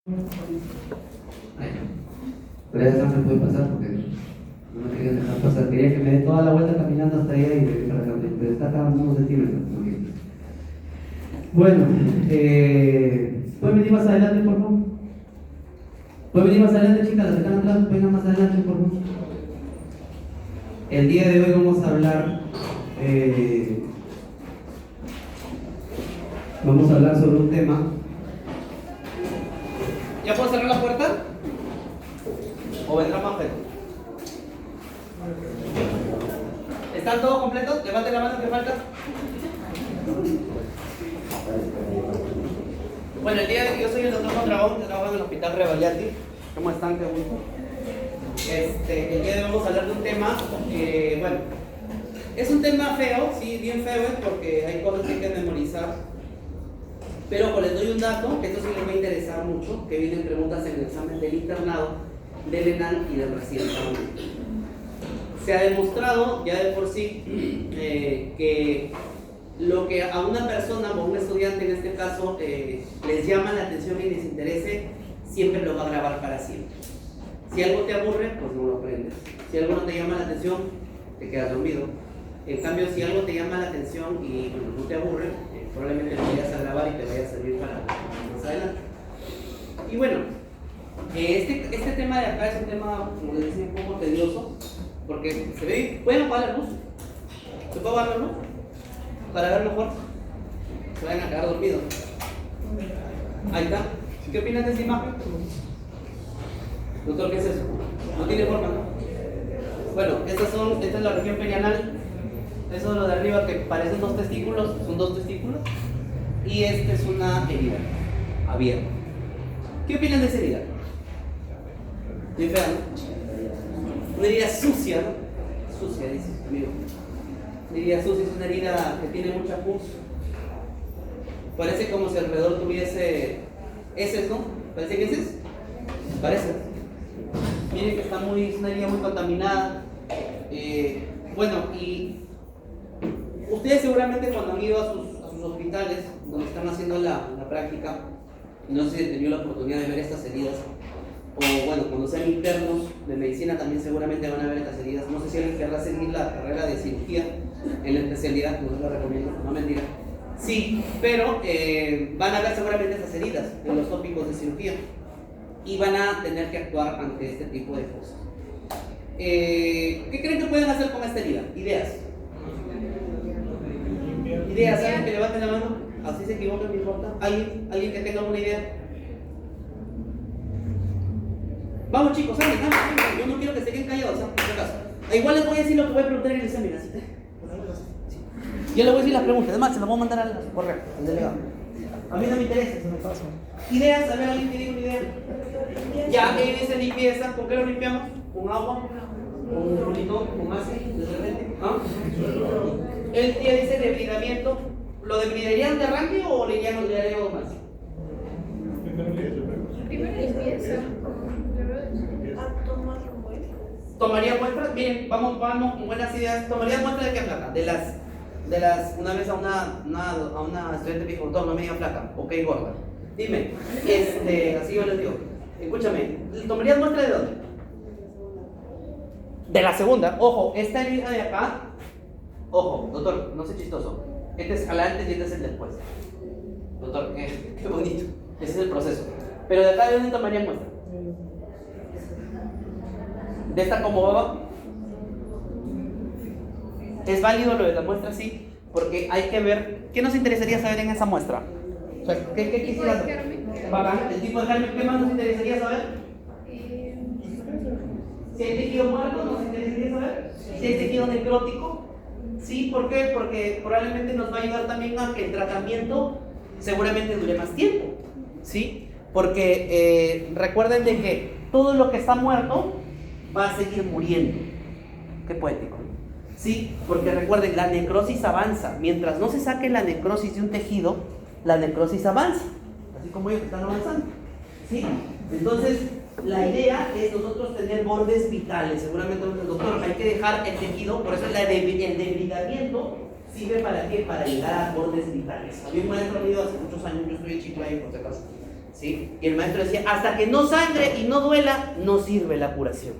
Pero ya no me puede pasar porque no me querían dejar pasar. Quería que me dé toda la vuelta caminando hasta allá y de para acá. Pero está acá a unos centímetros. Bueno, ¿pueden venir más adelante, por favor? ¿Pueden venir más adelante, chicas? Las que están atrás, vengan más adelante, por favor. El día de hoy vamos a hablar sobre un tema. ¿Ya puedo cerrar la puerta? ¿O vendrá más gente? ¿Están todos completos? Levanten la mano que falta. Bueno, el día de hoy yo soy el doctor Mondragón, que trabajo en el Hospital Revaliati. ¿Cómo están? Qué gusto. El día de hoy vamos a hablar de un tema, bueno, es un tema feo, sí, bien feo, porque hay cosas que hay que memorizar. Pero les doy un dato, que esto sí les va a interesar mucho, que vienen preguntas en el examen del internado, del ENAL y del residentado. Se ha demostrado ya de por sí que lo que a una persona o a un estudiante en este caso les llama la atención y les interese, siempre lo va a grabar para siempre. Si algo te aburre, pues no lo aprendes. Si algo no te llama la atención, te quedas dormido. En cambio, si algo te llama la atención y no te aburre, probablemente lo vayas a grabar y te vaya a servir para más adelante. Y bueno, este tema de acá es un tema, como les decía, un poco tedioso, porque se ve. ¿Pueden apagar la luz? ¿Se puede apagar la luz? Para ver mejor. Se vayan a quedar dormidos. Ahí está. ¿Qué opinas de esa imagen? Doctor, ¿qué es eso? No tiene forma, ¿no? Bueno, esta es la región perianal. Eso es lo de arriba que parecen dos testículos, son dos testículos. Y esta es una herida abierta. ¿Qué opinan de esa herida? Bien fea, ¿no? Una herida sucia, ¿no? Sucia, dice amigo. Una herida sucia es una herida que tiene mucha pus. Parece como si alrededor tuviese heces, ¿no? ¿Parece que heces? Parece. Miren que es una herida muy contaminada. Bueno, y ustedes seguramente cuando han ido a sus hospitales, donde están haciendo la práctica, no sé si han tenido la oportunidad de ver estas heridas, o bueno, cuando sean internos de medicina también seguramente van a ver estas heridas. No sé si alguien querrá seguir la carrera de cirugía en la especialidad, no se la recomiendo, no mentira. Sí, pero van a ver seguramente estas heridas en los tópicos de cirugía y van a tener que actuar ante este tipo de cosas. ¿Qué creen que pueden hacer con esta herida? Ideas. ¿Ideas? ¿Alguien que levante la mano? Así se equivoca, no importa. ¿Alguien que tenga alguna idea? Vamos chicos, salgan. Yo no quiero que se queden callados, por si acaso. Igual les voy a decir lo que voy a preguntar en el examen. ¿Sí? Yo les voy a decir las preguntas, además se las voy a mandar al correo, al delegado. A mí no me interesa, eso me pasa. ¿Ideas? A ver, ¿alguien tiene una idea? Ya, esa limpieza, ¿con qué lo limpiamos? ¿Con agua? ¿Con un polito? ¿Con ácido? ¿De repente? ¿Ah? El día dice debridamiento. ¿Lo debridarían de arranque o le harían algo más? Primero limpieza. ¿Tomaría muestras? Miren, vamos con buenas ideas. ¿Tomaría muestras de qué flaca? De las una vez a una estudiante me dijo, doctor, no me diga flaca, ok, gorda. Dime, así yo les digo, escúchame, ¿tomarías muestra de dónde? De la segunda. Ojo, esta herida de acá, ojo, doctor, no sé chistoso. Este es el antes y este es el después. Doctor, qué bonito. Ese es el proceso. Pero de acá, ¿de dónde tomarían muestra? ¿De esta como baba? ¿Es válido lo de la muestra? Sí, porque hay que ver. ¿Qué nos interesaría saber en esa muestra? O sea, ¿qué quisieras saber? Bacán, el tipo de germen. ¿Qué más nos interesaría saber? Si hay tejido muerto, ¿nos interesaría saber? Si hay tejido necrótico. Sí, ¿por qué? Porque probablemente nos va a ayudar también a que el tratamiento seguramente dure más tiempo. ¿Sí? Porque recuerden de que todo lo que está muerto va a seguir muriendo. Qué poético. Sí, porque recuerden, la necrosis avanza. Mientras no se saque la necrosis de un tejido, la necrosis avanza. Así como ellos están avanzando. ¿Sí? Entonces, la idea es nosotros tener bordes vitales. Seguramente, doctor, hay que dejar el tejido, por eso el debridamiento sirve para ¿qué? Para llegar a bordes vitales. Había un maestro mío hace muchos años, yo estoy en Chiclayo, por si acaso. ¿sí? Y el maestro decía, hasta que no sangre y no duela, no sirve la curación.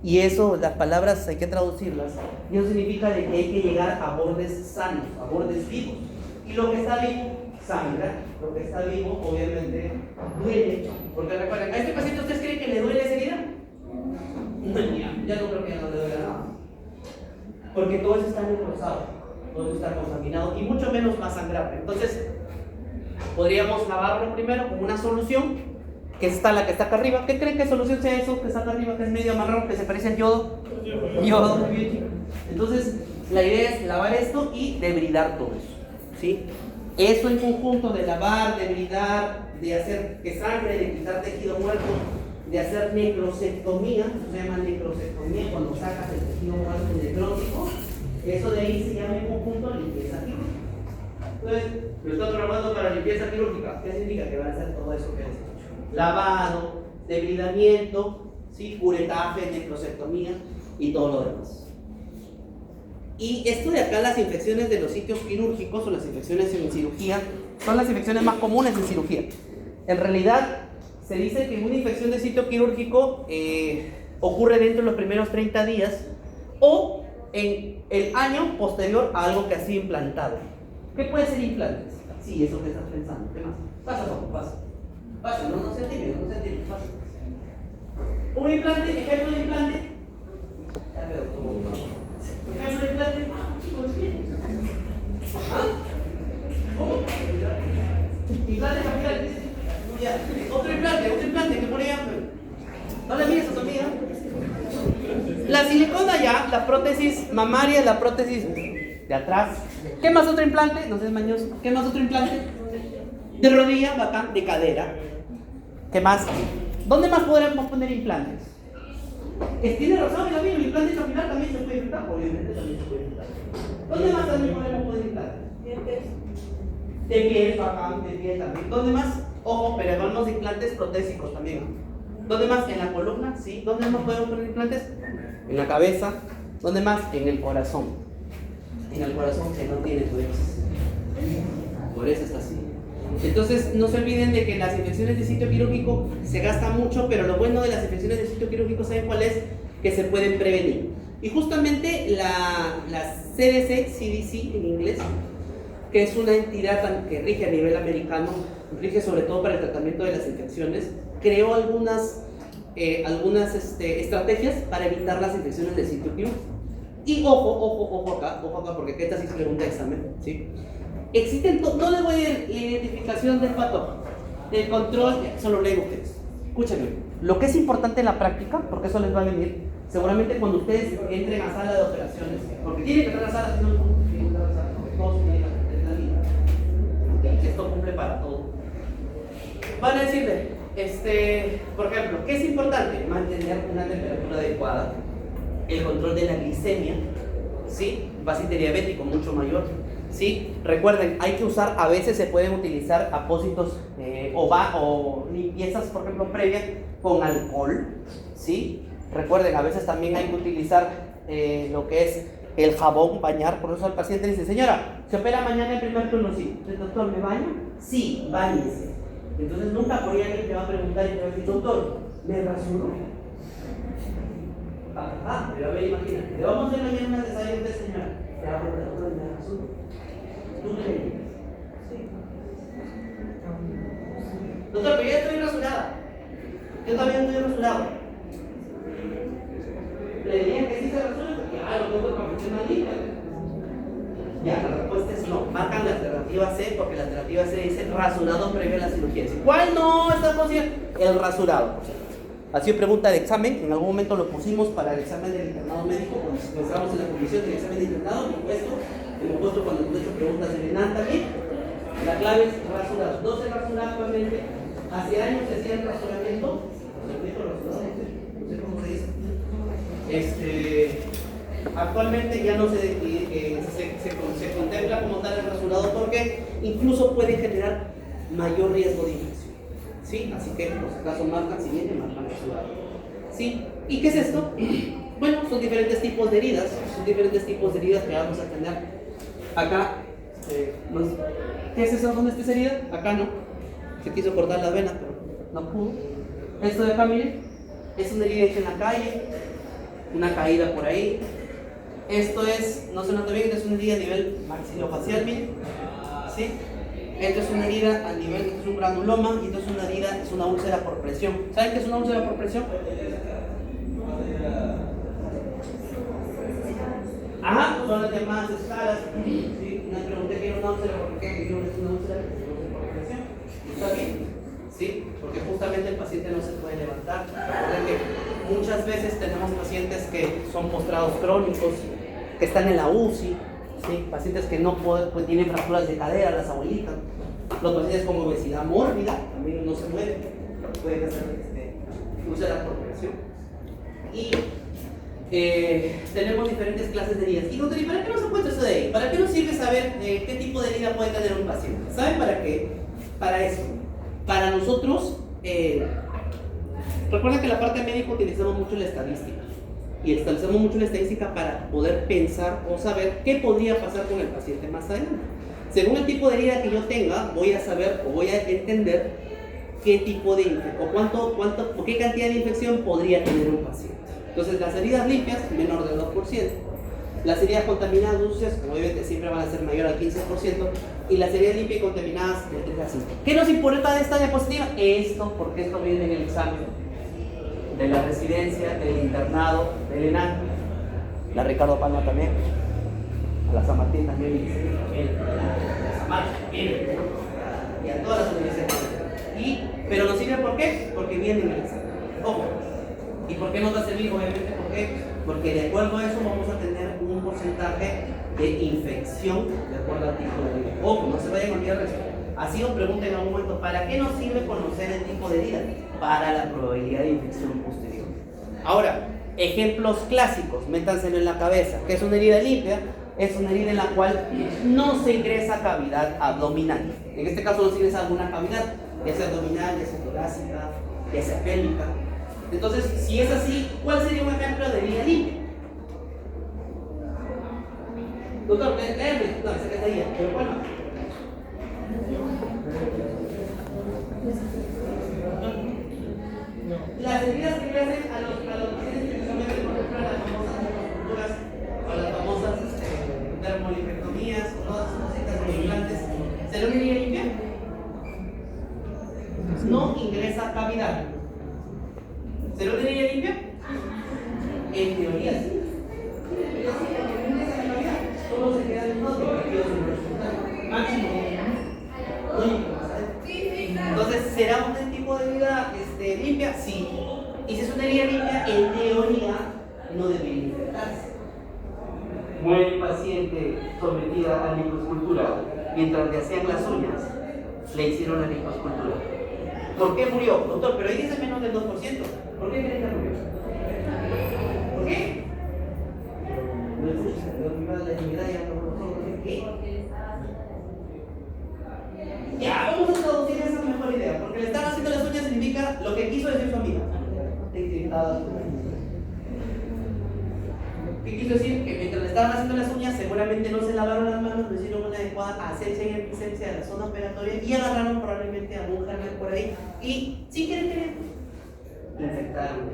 Y eso, las palabras hay que traducirlas, y eso significa de que hay que llegar a bordes sanos, a bordes vivos. Y lo que está vivo, sangra, lo que está vivo, obviamente, duele. Porque recuerden, ¿a este paciente ustedes creen que le duele esa herida? No, ya no creo que ya no le duele nada. Porque todo eso está necrosado, todo eso está contaminado y mucho menos va a sangrar. Entonces, podríamos lavarlo primero con una solución, que está la que está acá arriba. ¿Qué creen que solución sea eso que está acá arriba, que es medio marrón, que se parece al yodo? Yodo, muy bien, chicos. Entonces, la idea es lavar esto y debridar todo eso, ¿sí? Eso en conjunto de lavar, debridar, de hacer que sangre, de quitar tejido muerto, de hacer necrosectomía, se llama necrosectomía cuando sacas el tejido muerto necrótico, eso de ahí se llama en conjunto limpieza quirúrgica. Entonces, lo estoy programando para limpieza quirúrgica. ¿Qué significa? Que van a hacer todo eso que les he dicho: lavado, debridamiento, ¿sí? Curetaje, necrosectomía y todo lo demás. Y esto de acá, las infecciones de los sitios quirúrgicos o las infecciones en cirugía, son las infecciones más comunes en cirugía. En realidad, se dice que una infección de sitio quirúrgico ocurre dentro de los primeros 30 días o en el año posterior a algo que ha sido implantado. ¿Qué puede ser implantes? Sí, eso que estás pensando. ¿Qué más? Pasa, Paco, pasa. Pasa, no se entiende, pasa. Un implante, ejemplo de implante. Ya veo cómo va. Ejemplo de implante. ¿Ah? ¿Cómo? Implante capilar. Ya. Otro implante que ponía. No le mires a tu amiga. La silicona ya, la prótesis mamaria, la prótesis de atrás. ¿Qué más otro implante? No seas mañoso. ¿Qué más otro implante? De rodilla, bacán, de cadera. ¿Qué más? ¿Dónde más podremos poner implantes? Tiene razón, el implante capilar también se puede implantar, obviamente también se puede implantar. ¿Dónde más también podemos poner implantes? Dientes. De piel, bacán, de piel también. ¿Dónde más? Ojo, pero hablamos de implantes protésicos también. ¿Dónde más? En la columna, sí. ¿Dónde más podemos poner implantes? En la cabeza. ¿Dónde más? En el corazón. En el corazón que no tiene tuberos. Por eso está así. Entonces, no se olviden de que las infecciones de sitio quirúrgico se gastan mucho, pero lo bueno de las infecciones de sitio quirúrgico, ¿saben cuál es? Que se pueden prevenir. Y justamente la CDC en inglés, que es una entidad que rige a nivel americano, rige sobre todo para el tratamiento de las infecciones, creó algunas estrategias para evitar las infecciones de sitio quirúrgico. Y ojo acá, porque esta sí se pregunta de examen, ¿sí? Existen, no les voy a ir la identificación del patógeno, el control, solo leo ustedes. Escúchenme, lo que es importante en la práctica, porque eso les va a venir, seguramente cuando ustedes entren a sala de operaciones, porque tienen que entrar a sala, si no, tienen que entrar a sala, porque todos tienen la vida. Esto cumple para todo. Van a decirle, por ejemplo, ¿qué es importante? Mantener una temperatura adecuada, el control de la glicemia, ¿sí? Paciente diabético mucho mayor, ¿sí? Recuerden, hay que usar, a veces se pueden utilizar apósitos o limpiezas, por ejemplo, previas con alcohol, ¿sí? Recuerden, a veces también hay que utilizar lo que es el jabón, bañar. Por eso el paciente dice: señora, ¿se opera mañana el primer turno? Sí. ¿El doctor me baña? Sí, báñese. Entonces nunca por ahí alguien te va a preguntar y te va a decir: doctor, ¿me rasuro? Pero a ver, imagínate, le vamos a hacer mañana una cesárea a usted, señora. Te va a preguntar: doctor, ¿me rasuro? ¿Tú me le dices? Sí. Doctor, pero ya estoy rasurada. Yo también estoy rasurado. Le dirían que sí se rasura, porque lo tengo profesionalista. Ya, la respuesta es no. Marcan la alternativa C, porque la alternativa C dice rasurado previo a la cirugía. ¿Cuál no está posible? El rasurado, por cierto. Así pregunta de examen, en algún momento lo pusimos para el examen del internado médico, cuando pensamos en la comisión del examen de internado, por supuesto, hemos puesto cuando hemos hecho preguntas en ENAN también. La clave es rasurado. No se rasura actualmente. Hace años se hacía el rasuramiento, no sé cómo se dice. Actualmente ya no se contempla como tal el rasurado, porque incluso puede generar mayor riesgo de infección, ¿sí? Así que por si acaso marcan, si viene, marcan rasurado, ¿sí? ¿Y qué es esto? Bueno, son diferentes tipos de heridas, que vamos a tener acá. ¿Qué es eso? ¿Dónde está esa herida? Acá no. Se quiso cortar las venas, pero no pudo. Esto de acá, miren, es una herida hecha en la calle, una caída por ahí. Esto es, no se nota bien, es una herida a nivel maxilofacial, miren. ¿Sí? Esto es una herida a nivel, esto es un granuloma y esto es una herida, es una úlcera por presión. ¿Saben qué es una úlcera por presión? Ajá, son las llamadas escalas. ¿Sí? Me pregunté qué era una úlcera, ¿por qué? Me dijeron que es una úlcera por presión. ¿Está bien? ¿Sí? Porque justamente el paciente no se puede levantar. Recuerden que muchas veces tenemos pacientes que son postrados crónicos, que están en la UCI, ¿sí? Pacientes que no pueden, pues, tienen fracturas de cadera, las abuelitas. Los pacientes con obesidad mórbida también no se mueven, pueden hacer úlcera por presión. Y tenemos diferentes clases de heridas. Y doctor, ¿y para qué nos ha puesto eso de ahí? ¿Para qué nos sirve saber qué tipo de herida puede tener un paciente? ¿Saben para qué? Para eso. Para nosotros, recuerden que en la parte médica utilizamos mucho la estadística. Y utilizamos mucho la estadística para poder pensar o saber qué podría pasar con el paciente más adelante. Según el tipo de herida que yo tenga, voy a saber o voy a entender qué tipo de o qué cantidad de infección podría tener un paciente. Entonces, las heridas limpias, menor del 2%. Las heridas contaminadas sucias, obviamente siempre van a ser mayor al 15%. Y las heridas limpias y contaminadas, del 3 al 5%. ¿Qué nos importa de esta diapositiva? Esto, porque esto viene en el examen de la residencia, del internado, del ENAN. La Ricardo Palma también. A la San Martín también. A la San Martín también. Y a todas las universidades. Pero nos sirve ¿por qué? Porque viene en el examen. Ojo. ¿Y por qué nos va a servir? Obviamente, ¿por qué? Porque de acuerdo a eso vamos a tener un porcentaje de infección de acuerdo al tipo de herida. Ojo, no se vayan a olvidar eso. Así os pregunten en algún momento, ¿para qué nos sirve conocer el tipo de herida? Para la probabilidad de infección posterior. Ahora, ejemplos clásicos, métanselo en la cabeza. ¿Qué es una herida limpia? Es una herida en la cual no se ingresa cavidad abdominal. En este caso no se ingresa alguna cavidad, ya sea abdominal, ya sea torácica, ya sea pélvica. Entonces, si es así, ¿cuál sería un ejemplo de herida limpia? Doctor, léeme. No, esa que está ahí, pero ¿cuál más? Las heridas que le hacen a los pacientes, especialmente por ejemplo a las famosas fracturas o las famosas dermolinfectomías o todas esas cositas con implantes, ¿será una herida limpia? No ingresa cavidad. ¿Será una herida limpia? En teoría sí. Solo se queda en uno de los resultados máximo. Entonces, ¿será un tipo de herida limpia? Sí. Y si es una herida limpia, en teoría no debería infectarse. Muere el paciente sometida a liposcultura mientras le hacían las uñas, le hicieron la liposcultura. ¿Por qué murió? Doctor, pero ahí dice menos del 2%. ¿Por qué creen que murió? ¿Por qué? Ya, vamos a traducir esa mejor idea, porque le están haciendo las uñas significa lo que quiso decir su amiga. ¿Qué quiso decir? Que mientras le estaban haciendo las uñas, seguramente no se lavaron las manos, no hicieron una adecuada asepsia y episepsia de la zona operatoria y agarraron probablemente algún germen por ahí y, sin querer, infectaron.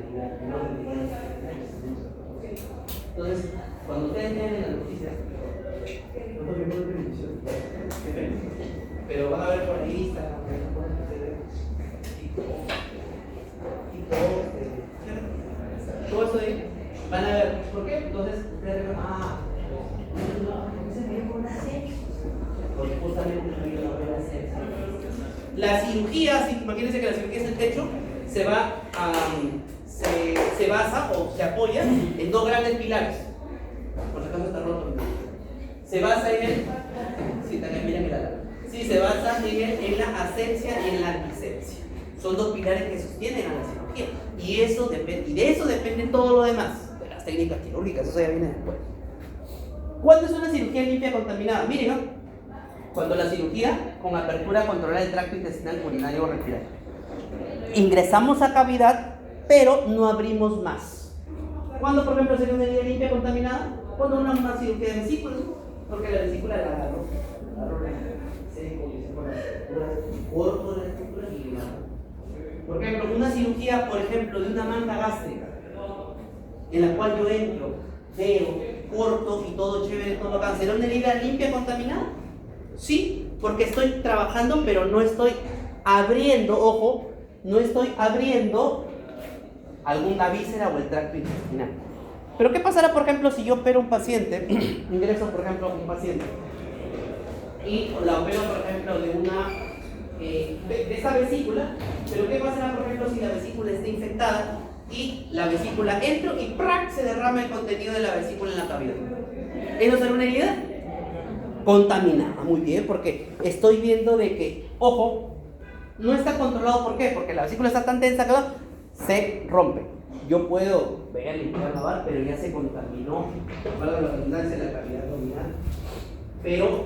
Entonces, cuando ustedes vean la noticia, pero van a ver por ahí Instagram, todo eso ahí, van a ver, ¿por qué? Entonces, ustedes ven, porque justamente no voy a hacer. La cirugía, imagínense que la cirugía es el techo, se basa o se apoya en dos grandes pilares. Por si acaso está roto. Se basa en el. Sí, también miren sí, se basa en la asepsia y en la antisepsia. Son dos pilares que sostienen a la cirugía. Y de eso depende todo lo demás. De las técnicas quirúrgicas, eso ya viene después. ¿Cuándo es una cirugía limpia contaminada? Miren, ¿no? Cuando la cirugía con apertura controlar el tracto intestinal, urinario o respiratorio. Ingresamos a cavidad, pero no abrimos más. ¿Cuándo, por ejemplo, sería una herida limpia contaminada? Cuando una cirugía de vesícula, porque la vesícula la agarró seco y se pone corto de la estructura Por ejemplo, una cirugía, por ejemplo, de una manga gástrica, en la cual yo entro, veo, corto y todo chévere, todo bacán. ¿Será una herida limpia contaminada? Sí, porque estoy trabajando, pero no estoy abriendo, ojo, no estoy abriendo alguna víscera o el tracto intestinal. Pero ¿qué pasará, por ejemplo, si yo opero a un paciente, ingreso, por ejemplo, a un paciente, y la opero, por ejemplo, de una de esta vesícula, pero ¿qué pasará, por ejemplo, si la vesícula está infectada y la vesícula entra y ¡prac! Se derrama el contenido de la vesícula en la cavidad? ¿Eso será una herida? Contaminada, muy bien, porque estoy viendo de que, ojo, no está controlado. ¿Por qué? Porque la vesícula está tan tensa que se rompe. Yo puedo ver, limpiar, lavar, pero ya se contaminó, valga la redundancia, la cavidad abdominal, pero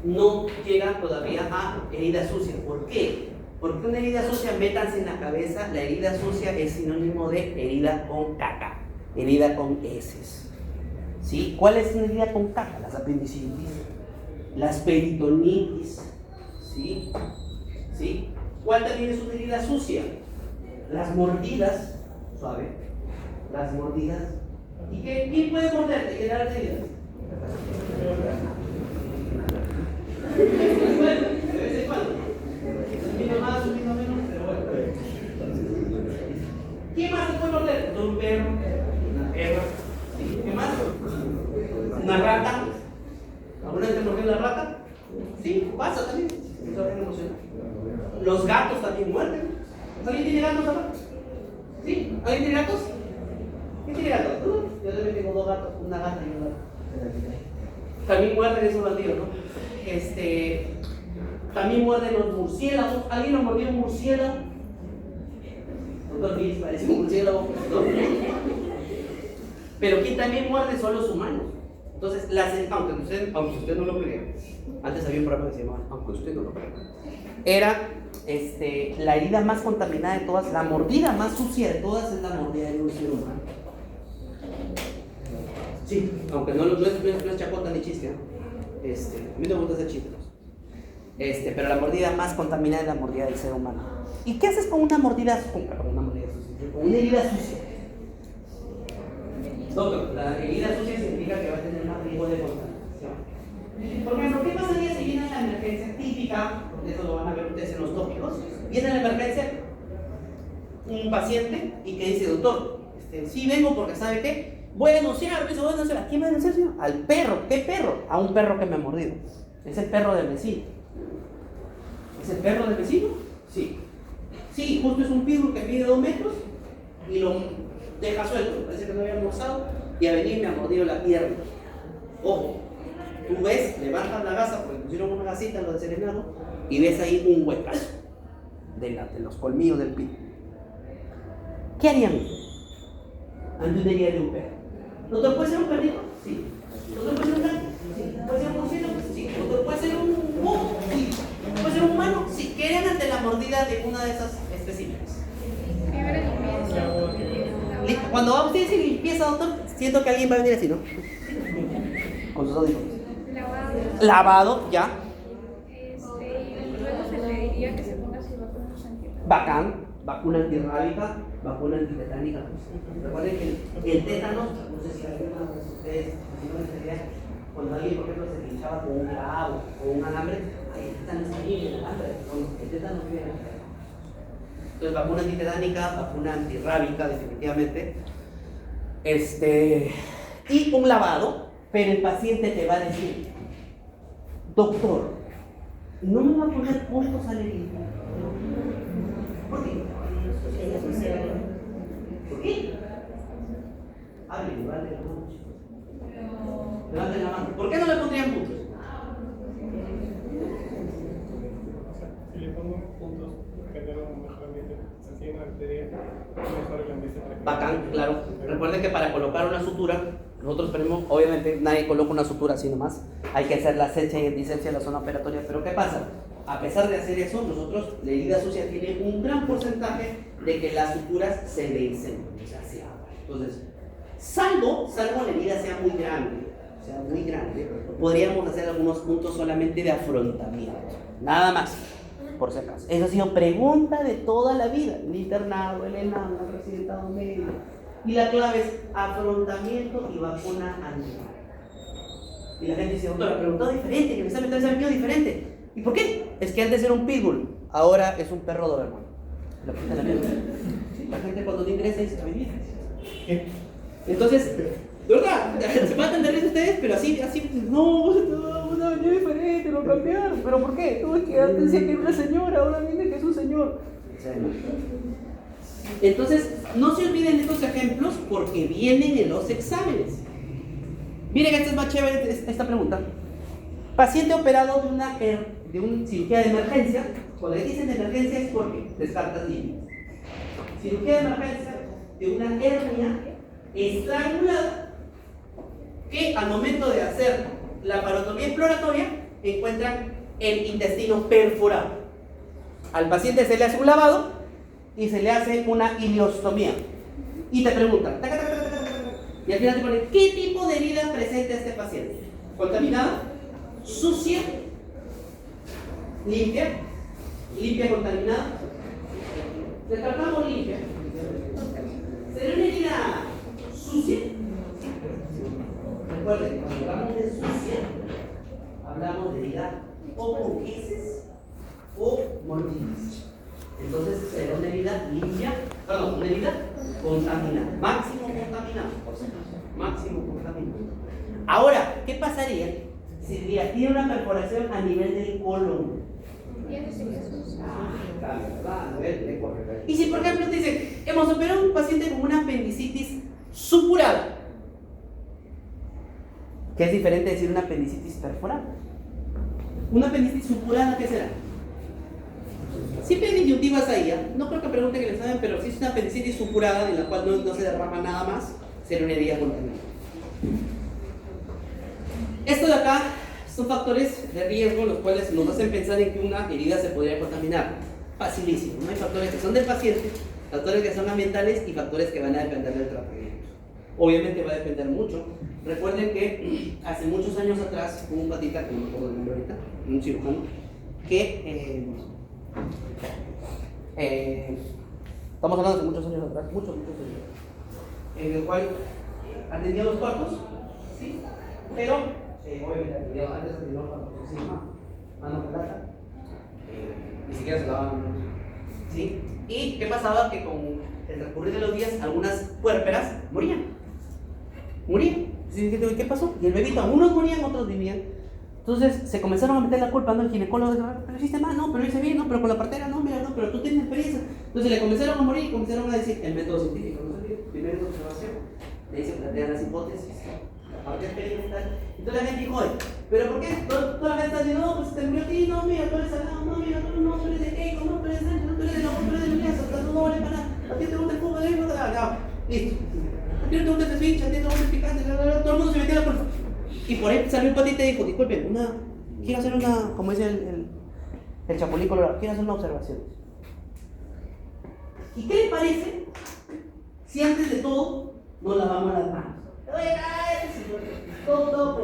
no llega todavía a herida sucia. ¿Por qué? Porque una herida sucia, métanse en la cabeza, la herida sucia es sinónimo de herida con caca, herida con heces. ¿Sí? ¿Cuál es una herida con caca? Las apendicitis, las peritonitis. ¿Sí? ¿Sí? ¿Cuál también es una herida sucia? Las mordidas, suave, las mordidas. ¿Y quién puede morderte y dar heridas? De vez en cuando. Subiendo más, subiendo menos, pero bueno. ¿Quién más se puede morder? Un perro, una perra. ¿Sí? ¿Qué más? Una rata. ¿Alguna vez te mordió la rata? Sí, pasa también. Eso es emocional. Los gatos también muerden. ¿Alguien tiene gatos acá? ¿Sí? ¿Alguien tiene gatos? ¿Quién tiene gatos? Yo también tengo dos gatos, una gata y un gato. También muerden esos bandidos, ¿no? También muerden los murciélagos. ¿Alguien lo mordió un murciélago? Doctor Luis, parece un murciélago, ¿no? Pero quien también muerde son los humanos. Entonces, aunque usted no lo crea, antes había un programa que se llamaba Aunque usted no lo crea, era la herida más contaminada de todas, la mordida más sucia de todas es la mordida de un ser humano. Sí, aunque no es chacota ni chiste, ¿no? A mí no me gusta hacer chistes. Pero la mordida más contaminada es la mordida del ser humano. ¿Y qué haces con una mordida sucia? Con una herida sucia. Doctor, la herida sucia significa que va a tener más riesgo de contaminación. Por ejemplo, ¿qué pasaría si viene la emergencia típica? Eso lo van a ver ustedes en los tópicos. Viene la emergencia un paciente y que dice, doctor, sí vengo porque ¿sabe qué? Voy a denunciar. ¿A quién va a denunciar, señor? Al perro. ¿Qué perro? A un perro que me ha mordido. Es el perro del vecino. ¿Es el perro del vecino? Sí. Sí, justo es un pitbull que mide 2 metros y lo deja suelto. Parece que no había almorzado y a venir me ha mordido la pierna. Ojo, tú ves, levantas la gasa porque pusieron una gasita en lo de serenado y ves ahí un huecazo de los colmillos del pitbull. ¿Qué harían ante una herida de un perro? ¿Doctor, puede ser un perrito? Sí. ¿Doctor, puede ser un gato? Sí. ¿Puede ser un murciélago? Sí. ¿Doctor, puede ser un mono? Sí. ¿Puede ser un humano? Sí. ¿Qué harían ante la mordida de una de esas especímenes? Cuando va usted a decir limpieza, doctor, siento que alguien va a venir así, ¿no? Con sus audífonos. Lavado, ya. Luego se le diría que se ponga sus vacunas antirrábicas. Bacán, vacuna antirrábica, vacuna antitetánica. Recuerden que el tétano, no sé si alguna de ustedes, si no les idea, cuando alguien, por ejemplo, se pinchaba con un clavo o un alambre, ahí el tétano está ahí en el alambre, el tétano vive en el tétano. Entonces, vacuna antitetánica, vacuna antirrábica, definitivamente. Y un lavado, pero el paciente te va a decir, doctor, no me va a poner puntos a la herida. ¿Por qué? ¿Por qué? Hablen, levanten la mano, chicos. Levanten la mano. ¿Por qué no le pondrían puntos? Si le pongo puntos, genera un mejor ambiente, sencilla una arteria, mejor el ambiente. Bacán, claro. Recuerden que para colocar una sutura, nosotros tenemos, obviamente nadie coloca una sutura así nomás. Hay que hacer la asepsia y disepsia de la zona operatoria. Pero ¿qué pasa? A pesar de hacer eso, nosotros, la herida sucia tiene un gran porcentaje de que las suturas se vencen, o sea, se abren. Entonces, salvo la herida sea muy grande, podríamos hacer algunos puntos solamente de afrontamiento, nada más. Por si acaso. Eso ha sido pregunta de toda la vida. El internado, el ENAM, el residentado médico. Y la clave es afrontamiento y vacuna animal. Y la gente dice, doctora, preguntó diferente, que me está metiendo ese diferente. ¿Y por qué? Es que antes era un pitbull, ahora es un perro doberman. La gente cuando te ingresa dice, está bien. Entonces, de verdad, se matan de risa ustedes, pero así, no, una venía diferente, lo cambiaron. ¿Pero por qué? No, es que antes decía que era una señora, ahora viene que es un señor. Entonces, no se olviden de estos ejemplos porque vienen en los exámenes. Miren, esta es más chévere esta pregunta. Paciente operado de una cirugía de emergencia. Cuando le dicen de emergencia es porque descartas líneas. Cirugía de emergencia de una hernia estrangulada que al momento de hacer la parotomía exploratoria encuentran el intestino perforado. Al paciente se le hace un lavado y se le hace una ileostomía. Y te preguntan, y al final te ponen, ¿qué tipo de herida presenta este paciente? ¿Contaminada? ¿Sucia? ¿Limpia? ¿Limpia contaminada? Descartamos limpia. ¿Será una herida sucia? Recuerden, cuando hablamos de sucia, hablamos de herida o con heces o mordidas. Entonces será una herida limpia, perdón, una herida contaminada, máximo contaminado, máximo contaminado. Ahora, ¿qué pasaría si tiene una perforación a nivel del colon? Y si por ejemplo te dicen, hemos operado a un paciente con una apendicitis supurada, ¿qué es diferente de decir una apendicitis perforada? Una apendicitis supurada, ¿qué será? Siempre hay disyuntivas ahí, no creo que pregunten que le saben, pero si es una apendicitis supurada en la cual no se derrama nada más, será una herida contaminada. Esto de acá son factores de riesgo los cuales nos hacen pensar en que una herida se podría contaminar. Facilísimo, ¿no? Hay factores que son del paciente, factores que son ambientales y factores que van a depender del tratamiento. Obviamente va a depender mucho. Recuerden que hace muchos años atrás hubo un patita, que no me acuerdo el nombre ahorita, un cirujano, que estamos hablando de muchos años atrás, muchos años, en el cual atendía los cuartos, ¿sí? Pero obviamente antes atendía los cuartos sin mano plata, ni siquiera se lavaban, ¿sí? ¿Y qué pasaba? Que con el transcurrir de los días algunas puérperas morían. ¿Qué pasó? Y el bebito, unos morían, otros vivían. Entonces se comenzaron a meter la culpa, ¿no? El ginecólogo dijo, pero hiciste mal, no, pero hice bien, no, pero con la partera, no, mira, no, pero tú tienes experiencia. Entonces le comenzaron a morir y comenzaron a decir el método científico, ¿no? Primero es observación, de ahí se plantean las hipótesis, la parte experimental. Entonces la gente dijo, oye, pero ¿por qué toda la gente está diciendo, no, pues te murió a ti, no, mira, tú eres salado, no, mira, tú eres de Keiko, no, tú eres de Sánchez, no, tú eres de Loco, tú eres de Lulias, no vale para nada, a ti te gusta el fútbol, listo. A ti no te gusta el switch, a ti no te gusta el picante, todo el mundo se metió la culpa. Y por ahí salió el patita y dijo, disculpen, quiero hacer una, como dice el Chapulín Colorado, quiero hacer una observación. ¿Y qué le parece si antes de todo nos lavamos las manos? Todo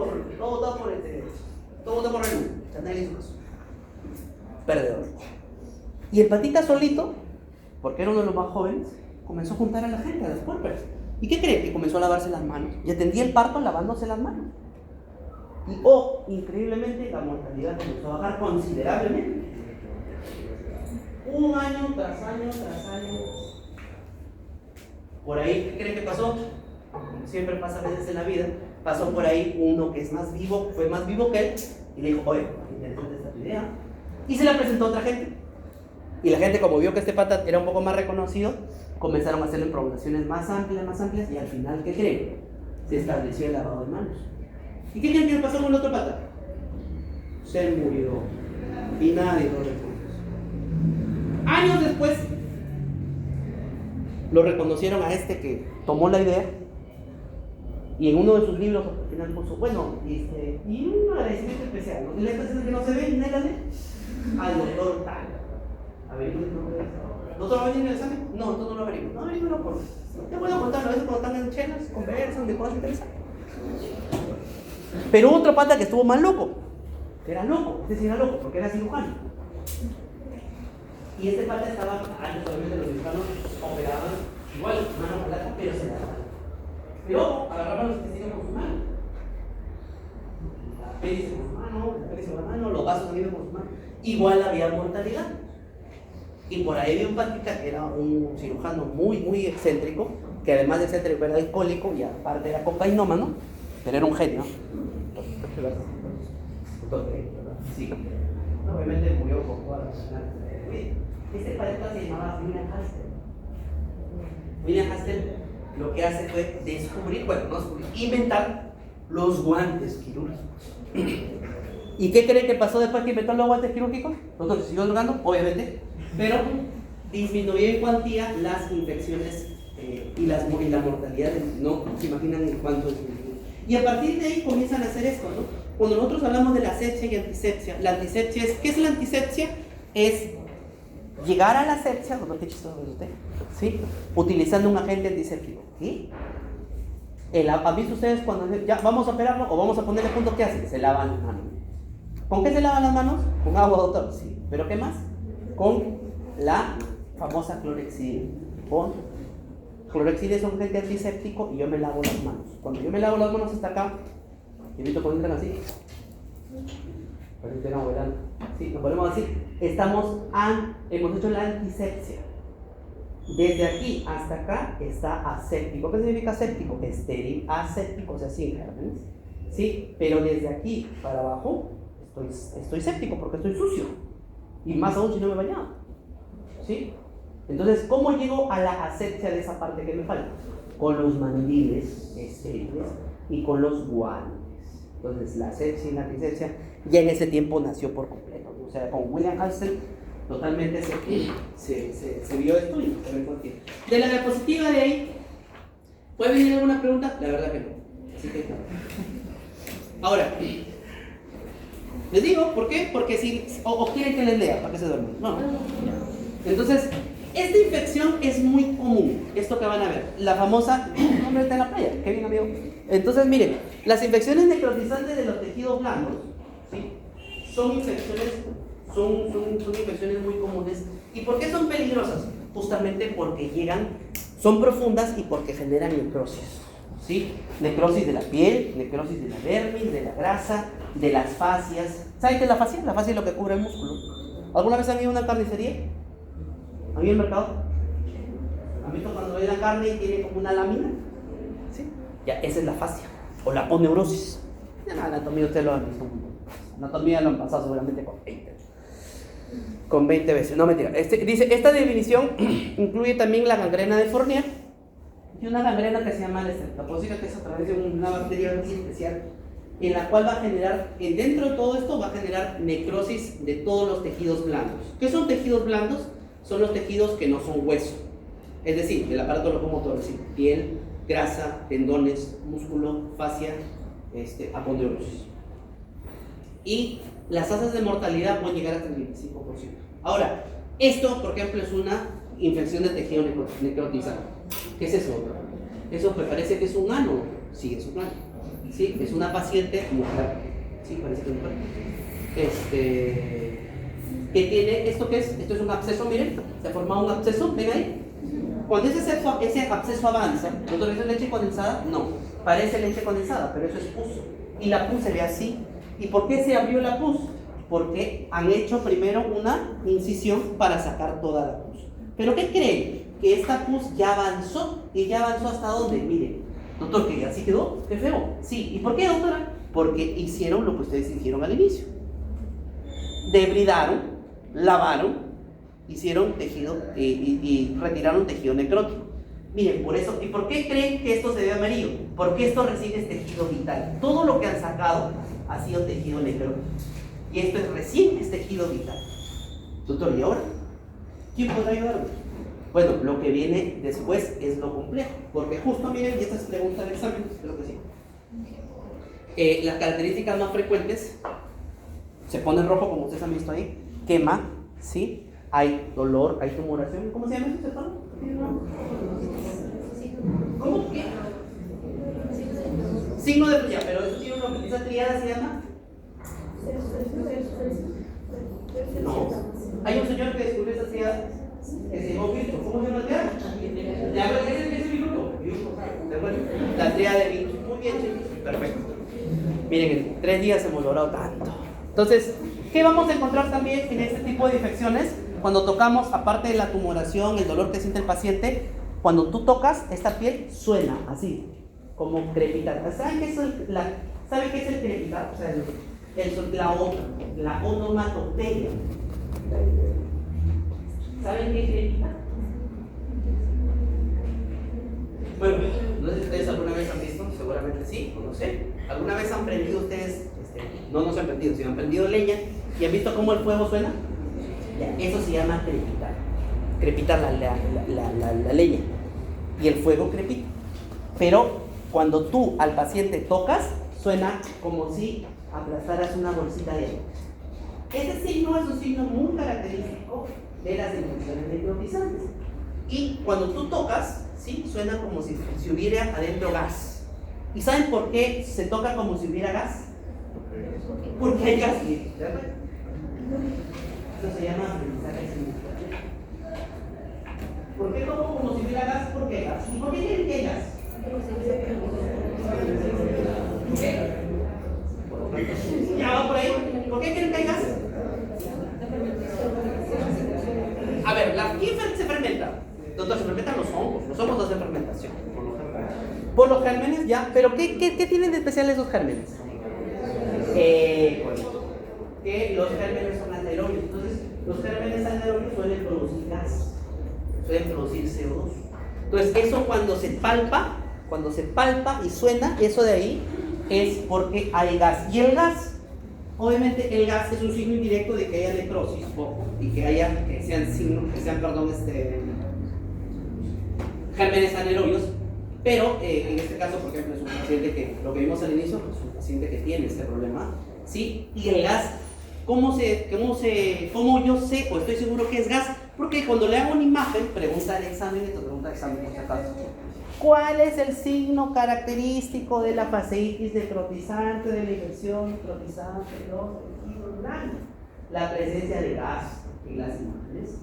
por el mundo. Chanel hizo caso. Perdedor. Y el patita solito, porque era uno de los más jóvenes, comenzó a juntar a la gente, a las puérperas. ¿Y qué creen? Que comenzó a lavarse las manos. Y atendía el parto lavándose las manos. Y increíblemente la mortalidad comenzó a bajar considerablemente. Un año tras año tras año. Por ahí, ¿qué creen que pasó? Como siempre pasa a veces en la vida, pasó por ahí uno que es más vivo, fue más vivo que él, y le dijo, oye, interesante esta tu idea. Y se la presentó a otra gente. Y la gente, como vio que este pata era un poco más reconocido, comenzaron a hacerle improvvisaciones más amplias, y al final, ¿qué creen? Se estableció el lavado de manos. ¿Y qué creen que pasó con el otro pata? Se murió. Y nadie lo reconoció. Años después, lo reconocieron a este que tomó la idea, y en uno de sus libros al final puso, bueno, y un agradecimiento especial, ¿no? Le parece que no se ve, négale, al doctor tal. A ver, ¿no te va a venir el examen? No, entonces no lo averiguo. No averiguo por. Te puedo contar, a veces cuando están en chelas, conversan de cosas interesantes. Pero otro pata que estuvo más loco, que era loco, era loco porque era cirujano. Y este pata estaba, antes obviamente los mexicanos operaban igual, mano plata, pero se daban. Pero agarraban los intestinos con su mano. La apéndice con su mano, el apéndice con la mano, los vasos también con su mano. Igual había mortalidad. Y por ahí había un patita que era un cirujano muy excéntrico, que además de excéntrico era alcohólico y aparte era cocainómano, pero era un genio. Sí. Obviamente murió con todas las personas. Este patita se llamaba William Hastel. William Hastel lo que hace fue descubrir, inventar los guantes quirúrgicos. ¿Y qué creen que pasó después que inventó los guantes quirúrgicos? Nosotros siguió drogando, obviamente, pero disminuyó en cuantía las infecciones y la mortalidad. No se imaginan en cuánto disminuyó. Y a partir de ahí comienzan a hacer esto, ¿no? Cuando nosotros hablamos de la asepsia y antisepsia, la antisepsia es, ¿qué es la antisepsia? Es llegar a la asepsia, qué chistoso es usted, ¿sí? Utilizando un agente antiséptico. ¿Qué? ¿Han visto ustedes cuando ya vamos a operarlo o vamos a ponerle punto? ¿Qué hacen? Se lavan las manos. ¿Con qué se lavan las manos? Con agua, doctor, sí. ¿Pero qué más? Con la famosa clorexidina. Con clorexidina es un agente antiséptico y yo me lavo las manos. Cuando yo me lavo las manos hasta acá, invito a ponerla así. Parece que no, ¿verdad? Sí, nos ponemos así. Hemos hecho la antisepsia. Desde aquí hasta acá está aséptico. ¿Qué significa aséptico? Estéril, aséptico, o sea, sin gérmenes. ¿Sí? Pero desde aquí para abajo estoy séptico porque estoy sucio. Y más aún si no me he bañado. ¿Sí? Entonces, ¿cómo llego a la asepsia de esa parte que me falta? Con los mandiles estériles y con los guantes. Entonces, la asepsia y la antisepsia ya en ese tiempo nació por completo. O sea, con William Hastel totalmente se vio esto y se ve por qué. De la diapositiva de ahí, ¿puede venir alguna pregunta? La verdad que no. Así que no. Ahora, les digo, ¿por qué? Porque si, o quieren que les lea para que se duerman. No. Entonces, esta infección es muy común. Esto que van a ver, la famosa, hombre está en la playa, qué bien amigo. Entonces, miren, las infecciones necrotizantes de los tejidos blandos, ¿sí? Son infecciones muy comunes. ¿Y por qué son peligrosas? Justamente porque son profundas y porque generan necrosis. ¿Sí? Necrosis de la piel, necrosis de la dermis, de la grasa, de las fascias. ¿Saben qué es la fascia? La fascia es lo que cubre el músculo. ¿Alguna vez han ido a una carnicería? ¿Han ido al mercado? ¿Han visto cuando ven la carne y tiene como una lámina? ¿Sí? Ya, esa es la fascia. O la poneurosis. La anatomía ustedes lo han visto. Anatomía lo han pasado seguramente con 20 veces. No, mentira. Dice, esta definición incluye también la gangrena de Fournier y una gangrena que se llama la estreptococca, que es a través de una bacteria muy especial, en la cual va a generar, dentro de todo esto, va a generar necrosis de todos los tejidos blandos. ¿Qué son tejidos blandos? Son los tejidos que no son hueso. Es decir, el aparato locomotor, es decir, piel, grasa, tendones, músculo, fascia, apondeurosis. Y las tasas de mortalidad pueden llegar hasta el 25%. Ahora, esto, por ejemplo, es una infección de tejido necrotizado. ¿Qué es eso? Eso me parece que es un ano. Sí, es un ano. Sí, es una paciente mujer. Sí, parece que es mujer. ¿Qué tiene? ¿Esto qué es? Esto es un absceso, miren. Se forma un absceso, ven ahí. Cuando ese absceso avanza, ¿nosotros vemos leche condensada? No. Parece leche condensada, pero eso es pus. Y la pus se ve así. ¿Y por qué se abrió la pus? Porque han hecho primero una incisión para sacar toda la pus. ¿Pero qué creen? Que esta pus ya avanzó. ¿Y ya avanzó hasta dónde? Miren, doctor, que así quedó, qué feo. Sí, ¿y por qué, doctora? Porque hicieron lo que ustedes hicieron al inicio. Debridaron, lavaron, hicieron tejido y retiraron tejido necrótico. Miren, por eso, ¿y por qué creen que esto se ve amarillo? Porque esto recién es tejido vital. Todo lo que han sacado ha sido tejido necrótico. Y esto es recién es tejido vital. Doctor, ¿y ahora? ¿Quién podrá ayudarme? Bueno, lo que viene después es lo complejo. Porque justo, miren, y esta es pregunta del examen, creo que sí. Las características más frecuentes, se pone rojo como ustedes han visto ahí, quema, ¿sí? Hay dolor, hay tumoración. ¿Cómo se llama eso, Stefano? ¿Cómo? ¿Qué? Signo de ya, pero eso tiene una esa triada se llama. No. Hay un señor que descubrió esa triada. Miren, en 3 días hemos logrado tanto. Entonces, ¿qué vamos a encontrar también en este tipo de infecciones? Cuando tocamos, aparte de la tumoración, el dolor que siente el paciente, cuando tú tocas, esta piel suena así, como crepitar. ¿Saben qué es ¿saben qué es el crepitar? O sea, la onomatopeya. ¿Saben qué es crepitar? Bueno, no sé si ustedes alguna vez han visto, seguramente sí, o no sé. ¿Alguna vez han prendido ustedes, no se han prendido, sino han prendido leña y han visto cómo el fuego suena? Ya, eso se llama crepitar. Crepitar la leña. Y el fuego crepita. Pero cuando tú al paciente tocas, suena como si aplastaras una bolsita de agua. Este signo es un signo muy característico de las infecciones necrotizantes. Y cuando tú tocas, ¿sí? Suena como si hubiera adentro gas. ¿Y saben por qué se toca como si hubiera gas? Porque hay gas. Eso se llama aprendizaje significativo. ¿Por qué toco como si hubiera gas? Porque hay gas. ¿Y por qué quieren que hay gas? Ya va por ahí. ¿Por qué quieren que hay gas? A ver, ¿quién se fermenta? Doctor, se fermentan los hongos no hacen fermentación. Por los gérmenes, ya. Pero ¿qué tienen de especial esos gérmenes? Que los gérmenes son anaerobios. Entonces, los gérmenes anaerobios suelen producir gas, suelen producir CO2. Entonces, eso cuando se palpa y suena, eso de ahí es porque hay gas. Y el gas, obviamente, el gas es un signo indirecto de que haya necrosis y que sean gérmenes anaerobios. Pero en este caso, por ejemplo, es un paciente que, lo que vimos al inicio, es un paciente que tiene este problema, ¿sí? Y el gas, ¿cómo yo sé o estoy seguro que es gas? Porque cuando le hago una imagen, pregunta el examen, por si acaso, ¿cuál es el signo característico de la fasciitis necrotizante, de la infección necrotizante de los tejidos blandos? La presencia de gas en las imágenes.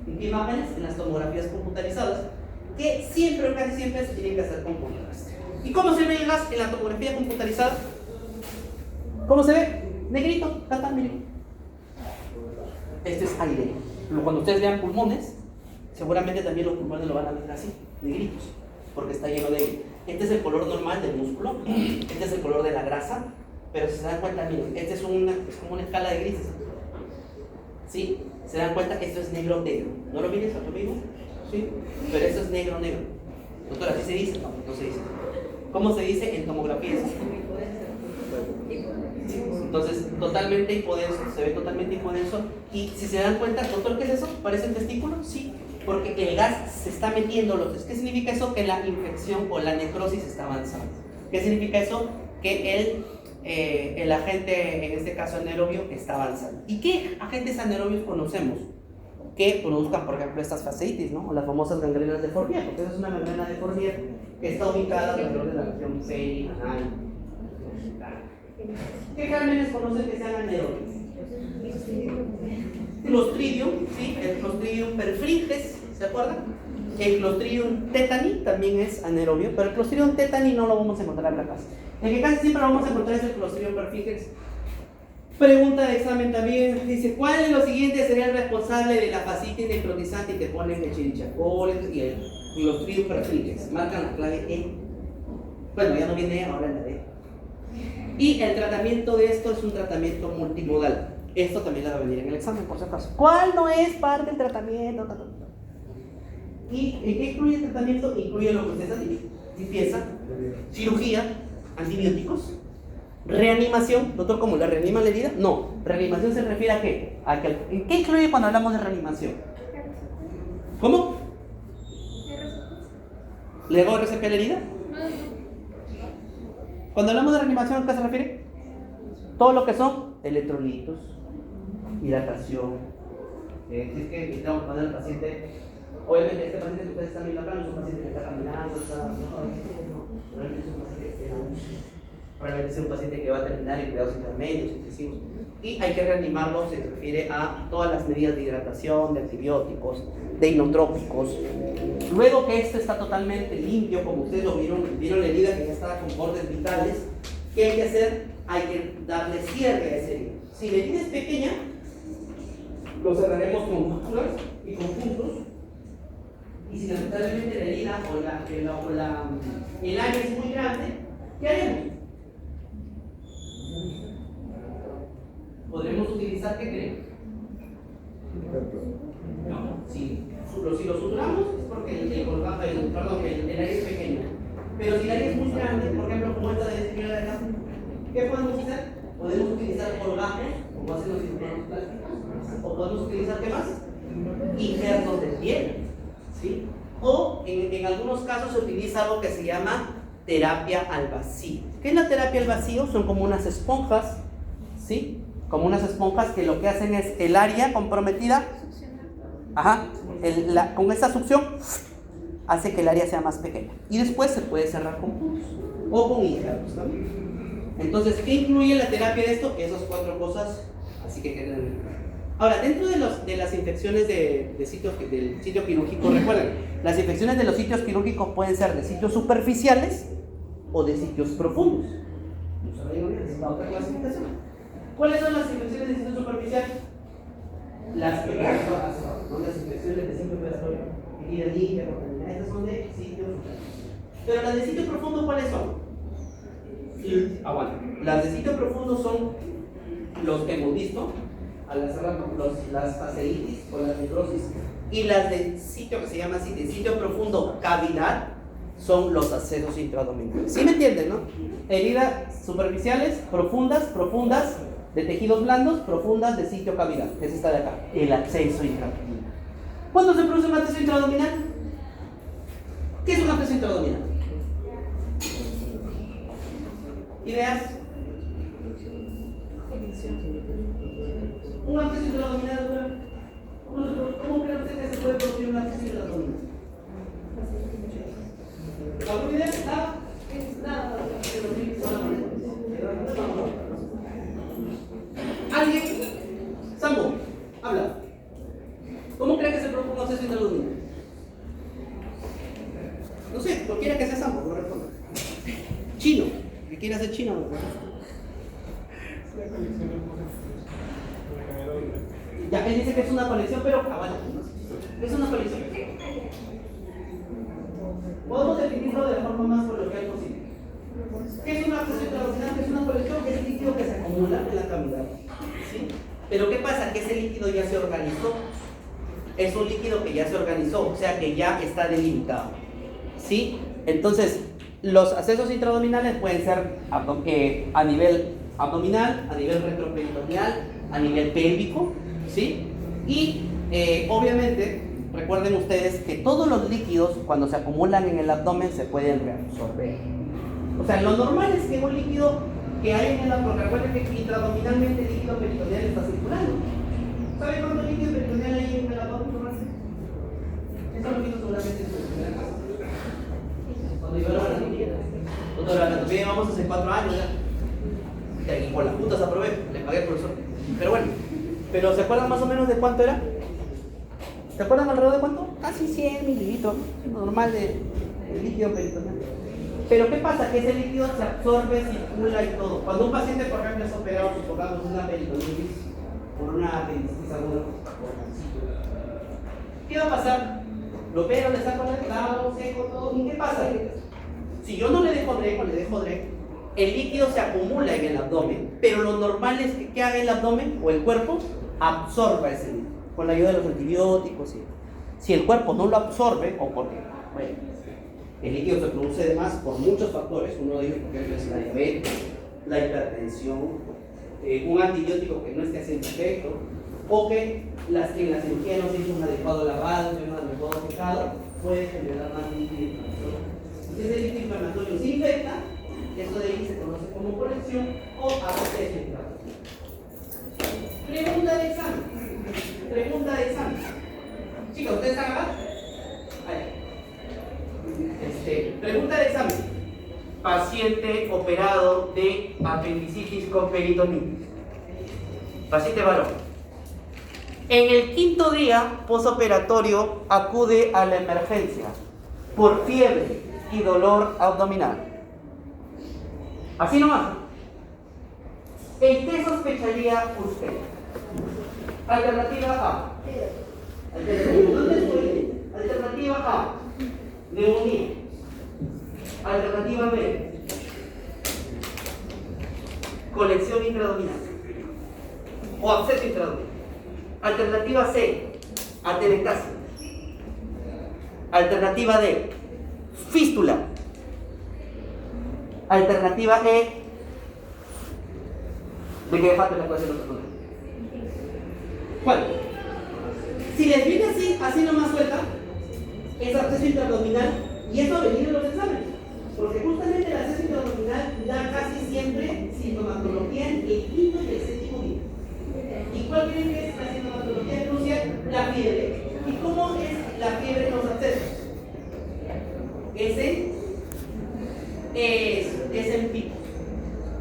¿En qué imágenes? En las tomografías computarizadas, que siempre o casi siempre se tienen que hacer con contraste. ¿Y cómo se ve el gas en la tomografía computarizada? ¿Cómo se ve? Negrito, miren. Este es aire. Cuando ustedes vean pulmones, seguramente también los pulmones lo van a ver así, negritos, porque está lleno de aire. Este es el color normal del músculo, este es el color de la grasa, pero si se dan cuenta, miren, este es como una escala de grises. ¿Sí? ¿Se dan cuenta? Esto es negro-negro. ¿No lo miren? ¿Lo mismo? ¿Sí? Pero esto es negro-negro. Doctora, ¿así se dice? No se dice. ¿Cómo se dice en tomografías? Entonces, totalmente hipodenso, se ve totalmente hipodenso. Y si se dan cuenta, doctor, ¿qué es eso? ¿Parece un testículo? Sí, porque el gas se está metiendo. ¿Qué significa eso? Que la infección o la necrosis está avanzando. ¿Qué significa eso? Que el agente, en este caso anaerobio, está avanzando. ¿Y qué agentes anaerobios conocemos que produzcan, por ejemplo, estas fasciitis, ¿no? O las famosas gangrenas de Fournier, porque esa es una gangrena de Fournier que está ubicada alrededor de la región perianal. ¿Qué gérmenes conocen que sean anaerobios? Clostridium, ¿sí? El Clostridium perfringens, ¿se acuerdan? El Clostridium tetani también es anaerobio, pero el Clostridium tetani no lo vamos a encontrar en la casa. El que casi siempre lo vamos a encontrar es el Clostridium perfringens. Pregunta de examen también, dice, ¿cuál de los siguientes sería el responsable de la fascitis necrotizante? Y te ponen el Escherichia y el Clostridium perfringens. Marcan la clave E. Bueno, ya no viene E, ahora en la D. Y el tratamiento de esto es un tratamiento multimodal. Esto también le va a venir en el examen, por si acaso. ¿Cuál no es parte del tratamiento? ¿Y en qué incluye el tratamiento? Incluye lo que ustedes han dicho: limpieza, cirugía, antibióticos, reanimación. Doctor, ¿cómo la reanima la herida? No, reanimación se refiere a qué? ¿En qué incluye cuando hablamos de reanimación? ¿Cómo? ¿Le hago RCP a la herida? Cuando hablamos de reanimación, ¿a qué se refiere? Todo lo que son electrolitos, hidratación. Si es que necesitamos poner al paciente, obviamente este paciente que ustedes están viendo acá no es un paciente que está caminando, probablemente es un paciente que va a terminar en cuidados intermedios, intensivos. Y hay que reanimarlo, se refiere a todas las medidas de hidratación, de antibióticos, de inotrópicos. Luego que este está totalmente limpio, como ustedes lo vieron la herida que ya estaba con bordes vitales, ¿qué hay que hacer? hay que darle cierre a esa herida. Si la herida es pequeña, lo cerraremos con suturas y con puntos. Y si lamentablemente la herida el área es muy grande, ¿qué haremos? ¿Podremos utilizar qué creen? No, si lo suturamos es porque el área es pequeño. Pero si el área es muy grande, por ejemplo, como esta de señora de acá, ¿qué podemos hacer? Podemos utilizar colgajos, como hacen los cirujanos plásticos, o podemos utilizar, ¿qué más? Injertos de piel, ¿sí? O en algunos casos se utiliza algo que se llama terapia al vacío. ¿Qué es la terapia al vacío? Son como unas esponjas, ¿sí? Como unas esponjas que lo que hacen es el área comprometida, con esa succión hace que el área sea más pequeña y después se puede cerrar con puntos o con injertos también. Entonces, ¿qué incluye la terapia de esto? Esas 4 cosas, así que queden. Ahora, dentro de las infecciones del sitio quirúrgico, recuerden, las infecciones de los sitios quirúrgicos pueden ser de sitios superficiales o de sitios profundos. La otra clasificación. ¿Cuáles son las infecciones de sitio superficial? Las pequeñas, ¿no? Las infecciones de sitio operatorio, herida limpia, estas son de sitio superficial. Pero las de sitio profundo, ¿cuáles son? Las de sitio profundo son los que hemos visto, las fasciitis o las necrosis, y las de sitio que se llama así, de sitio profundo cavidad, son los accesos intraabdominales. ¿Sí me entienden, no? Heridas superficiales, profundas, de tejidos blandos, profundas de sitio cavidad, que es esta de acá, el acceso intraabdominal. ¿Cuándo se produce un acceso intraabdominal? ¿Qué es un acceso intraabdominal? ¿Ideas? Un acceso intraabdominal, ¿cómo cree usted que se puede producir un acceso intraabdominal? ¿Alguna idea? Nada. ¿Alguien? Sambo, habla. ¿Cómo cree que se produce un acceso intraabdominal? No sé, cualquiera que sea Sambo, no responda. Chino, que quiera ser chino, ¿no? Ya, él dice que es una colección, pero es una colección. Podemos definirlo de la forma más coloquial posible. ¿Qué es una acceso intraabdominal? Es una colección que es líquido que se acumula en la cavidad, ¿sí? Pero ¿qué pasa? Que ese líquido ya se organizó. Es un líquido que ya se organizó, o sea que ya está delimitado, ¿sí? Entonces, los accesos intraabdominales pueden ser a nivel abdominal, a nivel retroperitoneal, a nivel pélvico, ¿sí? Y obviamente, recuerden ustedes que todos los líquidos, cuando se acumulan en el abdomen, se pueden reabsorber. O sea, lo normal es que un líquido que hay en el abdomen, recuerden que intraabdominalmente el líquido peritoneal está circulando. ¿Saben cuánto líquido peritoneal hay en el abdomen normalmente? Eso lo vimos seguramente en su primera clase. Cuando yo era la anatomía llevamos hace 4 años ya. Y por las putas aprobé, le pagué al profesor. Pero bueno, ¿se acuerdan más o menos de cuánto era? ¿Se acuerdan alrededor de cuánto? Casi 100 mililitros, normal de líquido peritoneal. Pero ¿qué pasa? Que ese líquido se absorbe, circula y todo. Cuando un paciente, por ejemplo, es operado, supongamos una peritonitis, por una apendicitis aguda, ¿qué va a pasar? Lo opero, le saco el lado, seco, todo. ¿Y qué pasa? Si yo no le dejo dreco, le dejo dreco, el líquido se acumula en el abdomen, pero lo normal es que haga el abdomen o el cuerpo absorba ese líquido con la ayuda de los antibióticos. ¿Sí? Si el cuerpo no lo absorbe, o porque, bueno, el líquido se produce además por muchos factores, uno de ellos, por ejemplo, es la diabetes, la hipertensión, un antibiótico que no esté haciendo efecto, o que en la cirugía no se hizo un adecuado lavado, un adecuado secado, puede generar más líquido. Si ese líquido inflamatorio se infecta, eso de ahí se conoce como colección o acceso intraabdominal. Pregunta de examen. Chicos, ¿ustedes están acá? Pregunta de examen. Paciente operado de apendicitis con peritonitis. Paciente varón. En el 5.º día posoperatorio acude a la emergencia por fiebre y dolor abdominal. Así nomás. ¿En qué sospecharía usted? Alternativa A. Alternativa A. Neumonía. Alternativa B. Colección intraabdominal o absceso intraabdominal. Alternativa C. Atelectasia. Alternativa D. Fístula. Alternativa E. ¿De qué falta la ecuación otra cosa? ¿Cuál? Si les viene así nomás suelta, es absceso intraabdominal y eso ha venido en los exámenes. Porque justamente el absceso intraabdominal da casi siempre sintomatología en el quinto y el séptimo día. ¿Y cuál creen que es la sintomatología crucial? La fiebre. ¿Y cómo es la fiebre en los abscesos? Es en pico.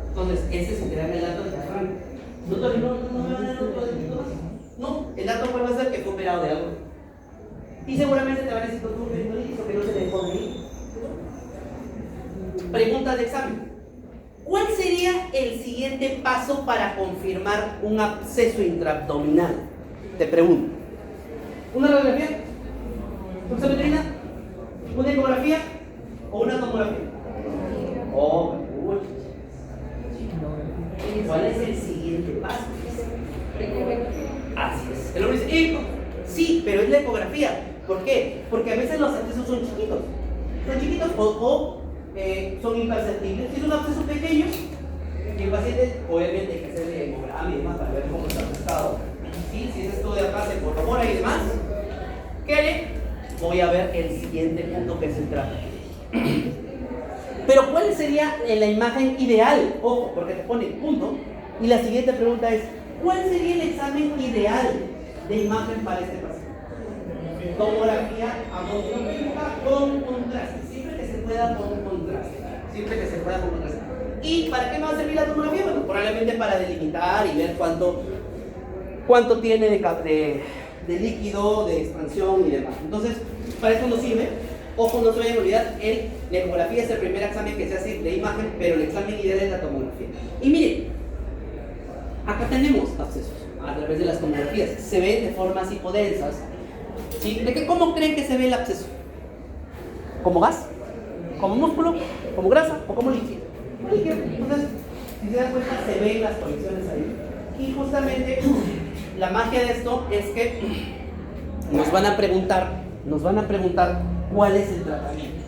Entonces, ese se queda en el dato de arranque. Doctor, ¿no me van a dar otro datito más? No, el dato puede ser que fue operado de algo. Y seguramente te van a decir que tuvo peritonitis o que no se le dejó de ir. Preguntas de examen. ¿Cuál sería el siguiente paso para confirmar un absceso intraabdominal? Te pregunto. ¿Una radiografía? ¿Un examen de orina? ¿Una ecografía? ¿O una tomografía? Oh, uy. ¿Cuál es el siguiente paso? Así es. El hombre dice, sí, pero es la ecografía. ¿Por qué? Porque a veces los abscesos son chiquitos. Son chiquitos o son imperceptibles. Si es un absceso pequeño, y el paciente, obviamente, hay que hacerle hemograma y demás para ver cómo está el estado. ¿Sí? Si ese estudio de acá se corrobora y demás, ¿qué haré? Voy a ver el siguiente punto que es el tratamiento. Pero ¿cuál sería la imagen ideal? Ojo, porque te pone punto. Y la siguiente pregunta es, ¿cuál sería el examen ideal de imagen para este paciente? Tomografía amotrópica con contraste. Siempre que se pueda con contraste. Siempre que se pueda con contraste. ¿Y para qué me va a servir la tomografía? Bueno, probablemente para delimitar y ver cuánto tiene de líquido, de expansión y demás. Entonces, para eso nos sirve. Ojo, no se vayan a olvidar, la ecografía es el primer examen que se hace de imagen, pero el examen ideal es la tomografía. Y miren, acá tenemos abscesos a través de las tomografías. Se ven de formas hipodensas. ¿Sí? ¿Cómo creen que se ve el absceso? ¿Como gas? ¿Como músculo? ¿Como grasa? ¿O como líquido? Líquido. Entonces, si se dan cuenta, se ven las conexiones ahí. Y justamente la magia de esto es que nos van a preguntar cuál es el tratamiento.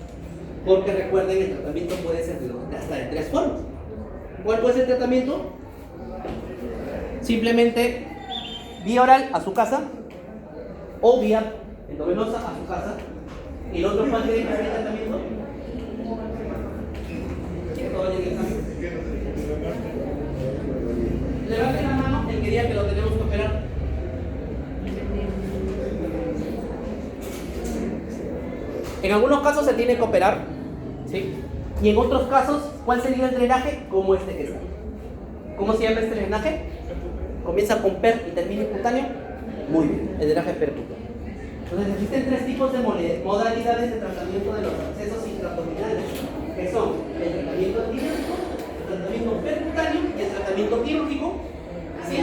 Porque recuerden, el tratamiento puede ser hasta de 3 formas. ¿Cuál puede ser el tratamiento? Simplemente vía oral a su casa o vía endovenosa a su casa. ¿Y el otro cuál tiene que ser el tratamiento? Levanten la mano el que diga que lo tenemos que operar. En algunos casos se tiene que operar, ¿sí? Y en otros casos, ¿cuál sería el drenaje? Como este que está. ¿Cómo se llama este drenaje? Comienza con per y termina en cutáneo. Muy bien, el drenaje percutáneo. Entonces existen 3 tipos de modalidades de tratamiento de los abscesos intraabdominales, que son el tratamiento antibiótico, el tratamiento percutáneo y el tratamiento quirúrgico. ¿Sí?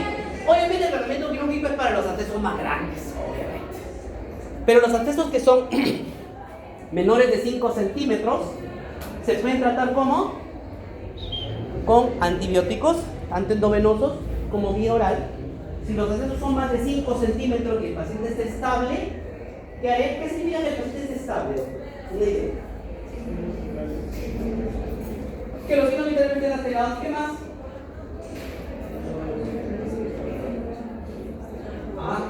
Obviamente el tratamiento quirúrgico es para los abscesos más grandes, obviamente. Pero los abscesos que son menores de 5 centímetros se pueden tratar como con antibióticos endovenosos como vía oral. Si los abscesos son más de 5 centímetros y el paciente está estable, ¿qué haré? ¿Qué significa que el paciente esté estable? Una idea. Que los signos vitales estén alterados. ¿Qué más?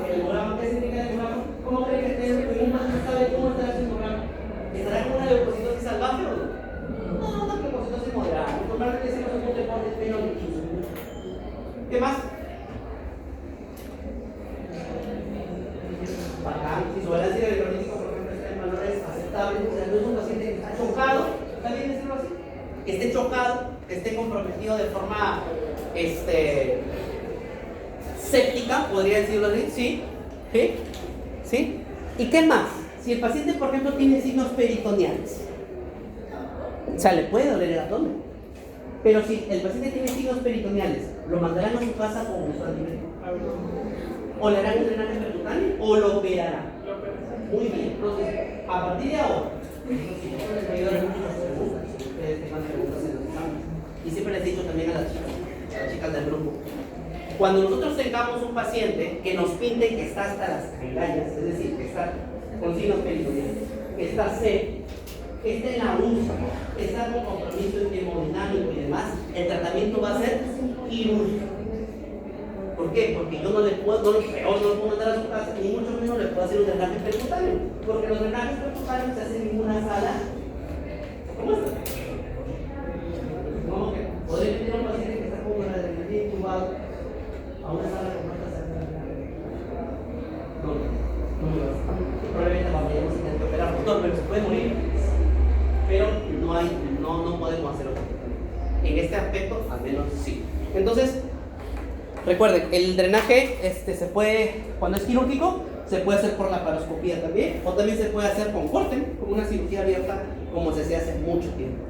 El hemograma. ¿Qué significa el hemograma? ¿Cómo cree que esté? ¿Un paciente sabe cómo está el hemograma? ¿Estará con una leucocitosis salvaje o no? No, una leucocitosis moderada. Normalmente decimos que es un deporte pero ¿qué más? Bacán. Si su balance electrolítico, por ejemplo, está en valores aceptables, o sea, no es un paciente que está chocado, ¿está bien decirlo así? Que esté chocado, que esté comprometido de forma séptica, podría decirlo así, ¿sí? ¿Sí? ¿Sí? ¿Y qué más? Si el paciente, por ejemplo, tiene signos peritoneales, o sea, le puede doler el abdomen. Pero si el paciente tiene signos peritoneales, ¿lo mandarán a su casa con antibiótico? ¿O le harán un drenaje percutáneo o lo operarán? Muy bien, entonces, a partir de ahora, me ayudan mucho las preguntas. Ustedes tengan preguntas en los exámenes. Y siempre les he dicho también a las chicas del grupo. Cuando nosotros tengamos un paciente que nos pinte que está hasta las engañas, es decir, que está con signos peritoneales, que está C, que está en la UCI, que está con compromiso hemodinámico y demás, el tratamiento va a ser quirúrgico. ¿Por qué? Porque yo no le puedo mandar a su casa, ni mucho menos le puedo hacer un drenaje percutáneo, porque los drenajes percutáneos se hacen en una sala. ¿Cómo está? ¿Cómo que? Podría tener un paciente que está con una adrenalina intubado a una sala con una casa. No, probablemente vayamos a tener que operar, no, pero se puede morir, pero no podemos hacerlo. En este aspecto, al menos sí. Entonces, recuerden, el drenaje se puede, cuando es quirúrgico, se puede hacer por laparoscopía también, o también se puede hacer con corte, con una cirugía abierta, como se hacía hace mucho tiempo.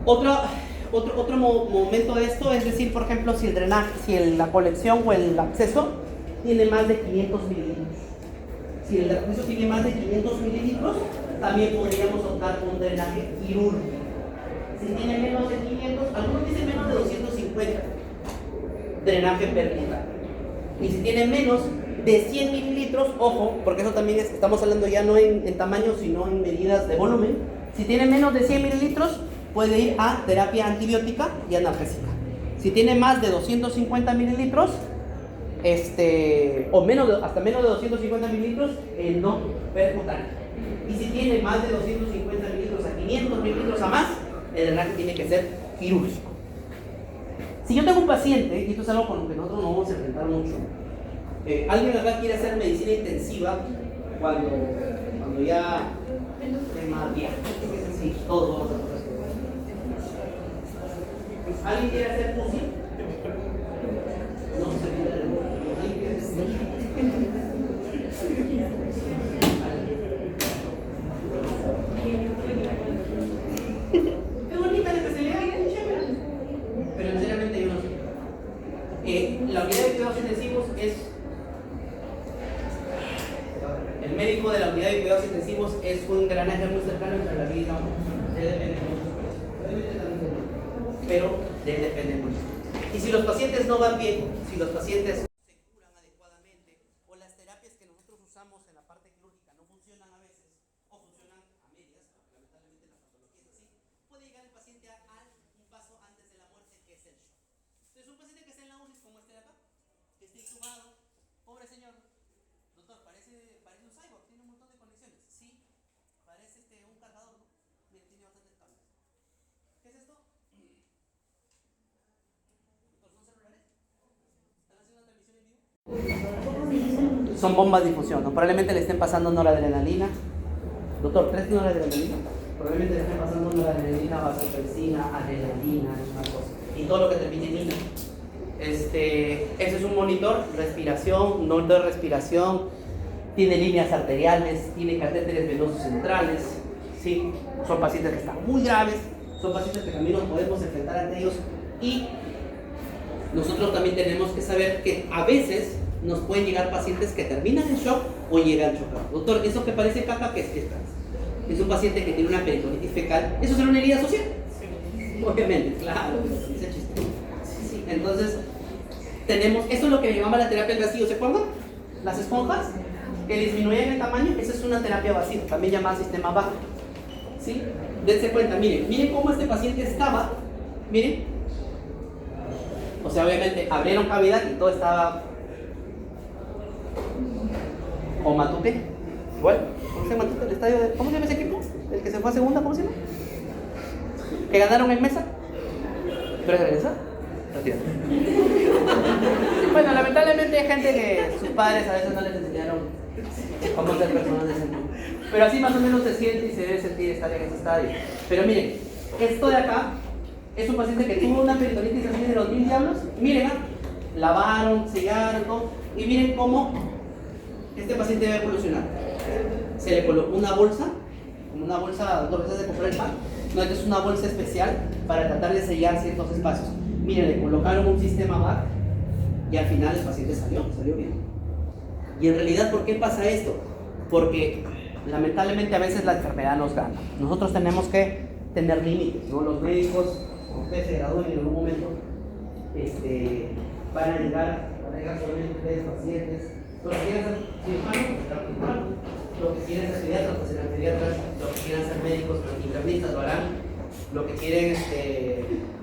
Otro momento de esto es decir, por ejemplo, si el drenaje, la colección o el acceso tiene más de 500 mililitros. Si el acceso tiene más de 500 mililitros, también podríamos optar por un drenaje quirúrgico. Si tiene menos de 500, algunos dicen menos de 250, drenaje percutáneo. Y si tiene menos de 100 mililitros, ojo, porque eso también estamos hablando ya no en tamaño, sino en medidas de volumen. Si tiene menos de 100 mililitros, puede ir a terapia antibiótica y analgésica. Si tiene más de 250 mililitros, o hasta menos de 250 mililitros, no percutáneo. Y si tiene más de 250 mililitros a 500 mililitros a más, el drenaje tiene que ser quirúrgico. Si yo tengo un paciente, y esto es algo con lo que nosotros nos vamos a enfrentar mucho, alguien acá quiere hacer medicina intensiva cuando ya es más viejo. Sí, todos vamos a hacer. ¿Alguien quiere hacer fusil? No se quiere. ¿Alguien quiere hacer fusil? Qué bonita la especialidad, qué chévere. Pero sinceramente yo no sé. La unidad de cuidados intensivos es... El médico de la unidad de cuidados intensivos es un engranaje muy cercano entre la vida y la muerte. Depende mucho. Pero depende mucho. Y si los pacientes no van bien, si los pacientes se curan adecuadamente, o las terapias que nosotros usamos en la parte quirúrgica no funcionan a veces, o funcionan a medias, porque lamentablemente la patología es así, puede llegar el paciente a un paso antes de la muerte, que es el shock. Entonces, un paciente que está en la UCI, como este de acá, que está intubado, pobre señor, doctor, parece un cyborg, tiene un montón de conexiones. Sí, parece un cargador, ¿no? Tiene bastantes cables. ¿Qué es esto? ¿Son celulares? ¿Están haciendo una transmisión en vivo? Son bombas de difusión, ¿no? Probablemente le estén pasando noradrenalina. Doctor, ¿crees que noradrenalina? Probablemente le estén pasando noradrenalina, vasopresina, adrenalina, una cosa. Y todo lo que termine en ina. Ese es un monitor, respiración, no de respiración, tiene líneas arteriales, tiene catéteres venosos centrales, ¿sí? Son pacientes que están muy graves, son pacientes que también nos podemos enfrentar ante ellos, y nosotros también tenemos que saber que a veces nos pueden llegar pacientes que terminan en shock o llegan chocados. Doctor, ¿eso que parece caca qué es? Es un paciente que tiene una peritonitis fecal. ¿Eso es una herida social? Sí. Obviamente, claro, ese chiste. Sí. Entonces, tenemos, esto es lo que llamaba la terapia del vacío, ¿se acuerdan? Las esponjas que disminuyen el tamaño, esa es una terapia vacío, también llamada sistema bajo. ¿Sí? Dense cuenta, miren cómo este paciente estaba, miren. O sea, obviamente abrieron cavidad y todo estaba... O Matute, igual, ¿cómo se llama Matute? El estadio de... ¿Cómo se llama ese equipo? El que se fue a segunda, ¿cómo se llama? Que ganaron en mesa. ¿Tú eres de mesa? Retírate. Bueno, lamentablemente hay gente que sus padres a veces no les enseñaron cómo ser personas de sentido. Pero así más o menos se siente y se debe sentir estar en ese estadio. Pero miren, esto de acá es un paciente que tuvo una peritonitis así de los 1000 diablos. Miren, lavaron, sellaron, todo. Y miren cómo este paciente debe evolucionar. Se le colocó una bolsa como una bolsa donde se de comprar el pan. No, esta es una bolsa especial para tratar de sellar ciertos espacios. Miren, le colocaron un sistema BAC y al final el paciente salió bien. Y en realidad, ¿por qué pasa esto? Porque lamentablemente a veces la enfermedad nos gana. Nosotros tenemos que tener límites, ¿no? Los médicos, como ustedes se gradúen en algún momento, van a llegar solamente ustedes pacientes. Los que quieran ser cirujanos, pues serán cirujanos. Los que quieren ser pediatras, pues serán pediatras. Los que quieran ser médicos, pues internistas lo harán. Los que quieren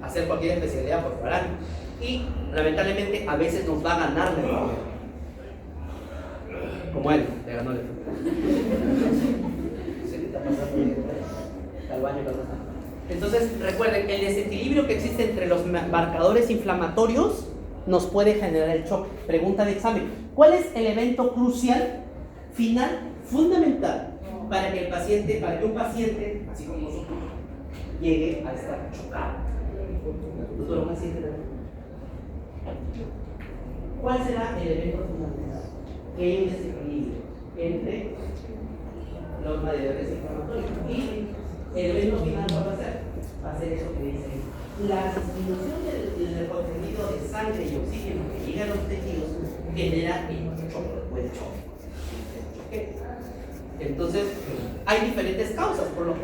hacer cualquier especialidad, pues lo harán. Y lamentablemente a veces nos va a ganar la enfermedad. Como él, le ganó la enfermedad. Al baño, entonces recuerden, el desequilibrio que existe entre los marcadores inflamatorios nos puede generar el shock. Pregunta de examen: ¿cuál es el evento crucial, final, fundamental para que un paciente, así como nosotros, llegue a estar chocado? ¿Cuál será el evento fundamental? Que hay un desequilibrio entre los marcadores inflamatorios. Y el evento final, ¿cuál va a ser? Va a ser eso que dice ahí. La disminución del contenido de sangre y oxígeno que llega a los tejidos genera el choque. Entonces, hay diferentes causas por las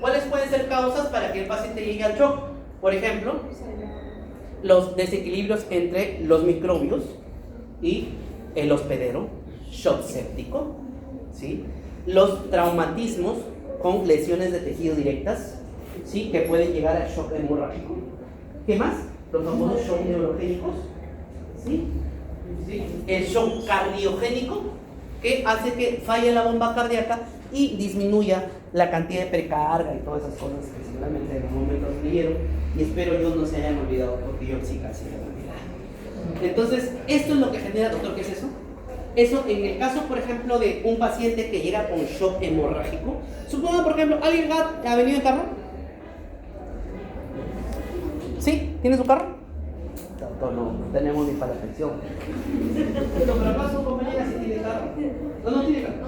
¿cuáles pueden ser causas para que el paciente llegue al shock? Por ejemplo, los desequilibrios entre los microbios y el hospedero, shock séptico, ¿sí? Los traumatismos con lesiones de tejido directas, ¿sí? Que pueden llegar al shock hemorrágico. ¿Qué más? Los famosos shock neurogénicos, ¿sí? ¿Sí? El shock cardiogénico, que hace que falle la bomba cardíaca y disminuya la cantidad de precarga y todas esas cosas que seguramente en algún momento leyeron, y espero yo no se hayan olvidado, porque yo sí casi me he olvidado. Entonces, esto es lo que genera, doctor, ¿qué es eso? Eso en el caso, por ejemplo, de un paciente que llega con shock hemorrágico. Supongan, por ejemplo, ¿alguien ha venido en carro? ¿Sí? ¿Tiene su carro? Doctor, no tenemos ni para la pensión. Pero por acaso, compañera, si tiene carro. No tiene carro.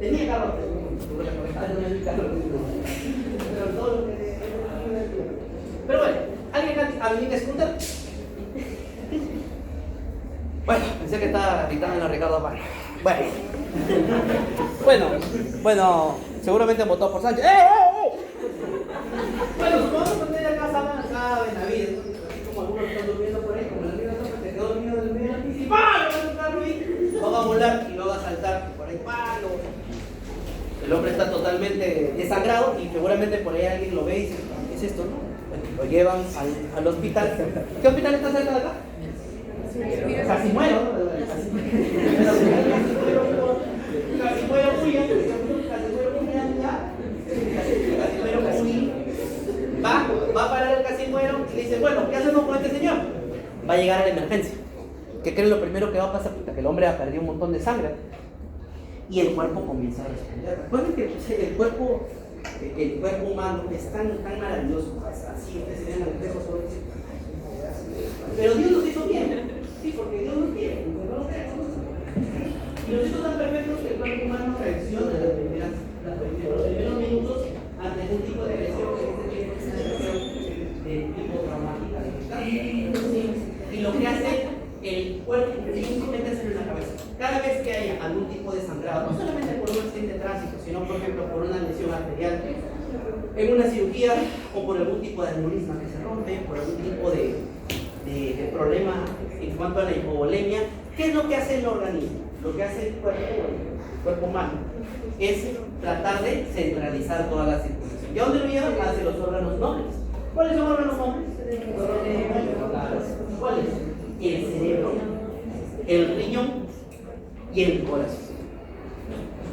Tenía carro. Pero bueno, ¿alguien ha venido a scooter? Bueno, pensé que estaba gritando a Ricardo Amaro. Bueno, seguramente votó por Sánchez. Bueno, vamos a poner acá Benavides, así como algunos están durmiendo por ahí, como el amigo se quedó dormido en el medio del piso y ¡pam! Lo va a volar y lo va a saltar por ahí, ¡pam! El hombre está totalmente desangrado y seguramente por ahí alguien lo ve y dice: ¿qué es esto, no? Bueno, lo llevan al hospital. ¿Qué hospital está cerca de acá? Casi muero, ¿no? Casi muero va a parar el Casimuero y le dice: bueno, ¿qué hacemos con este señor? Va a llegar a la emergencia. ¿Qué creen lo primero que va a pasar? Que el hombre ha perdido un montón de sangre y el cuerpo comienza a responder. Recuerden que el cuerpo humano es tan maravilloso, así ustedes se ven al espejo sobre eso. Pero Dios nos hizo bien, sí, porque Dios nos quiere, y nos hizo tan perfectos que el cuerpo humano reacciona en los primeros minutos ante algún tipo de agresión, que es una agresión de tipo traumática. Y lo que hace el cuerpo es en la cabeza. Cada vez que haya algún tipo de sangrado, no solamente por un accidente de tránsito, sino por ejemplo por una lesión arterial, en una cirugía, o por algún tipo de aneurisma que se rompe, por algún tipo de problema en cuanto a la hipovolemia, ¿qué es lo que hace el organismo? Lo que hace el cuerpo humano es tratar de centralizar toda la circulación. ¿Y a dónde lo llevan? Hacia los órganos nobles. ¿Cuáles son los órganos nobles? ¿Cuáles? El cerebro, el riñón y el corazón.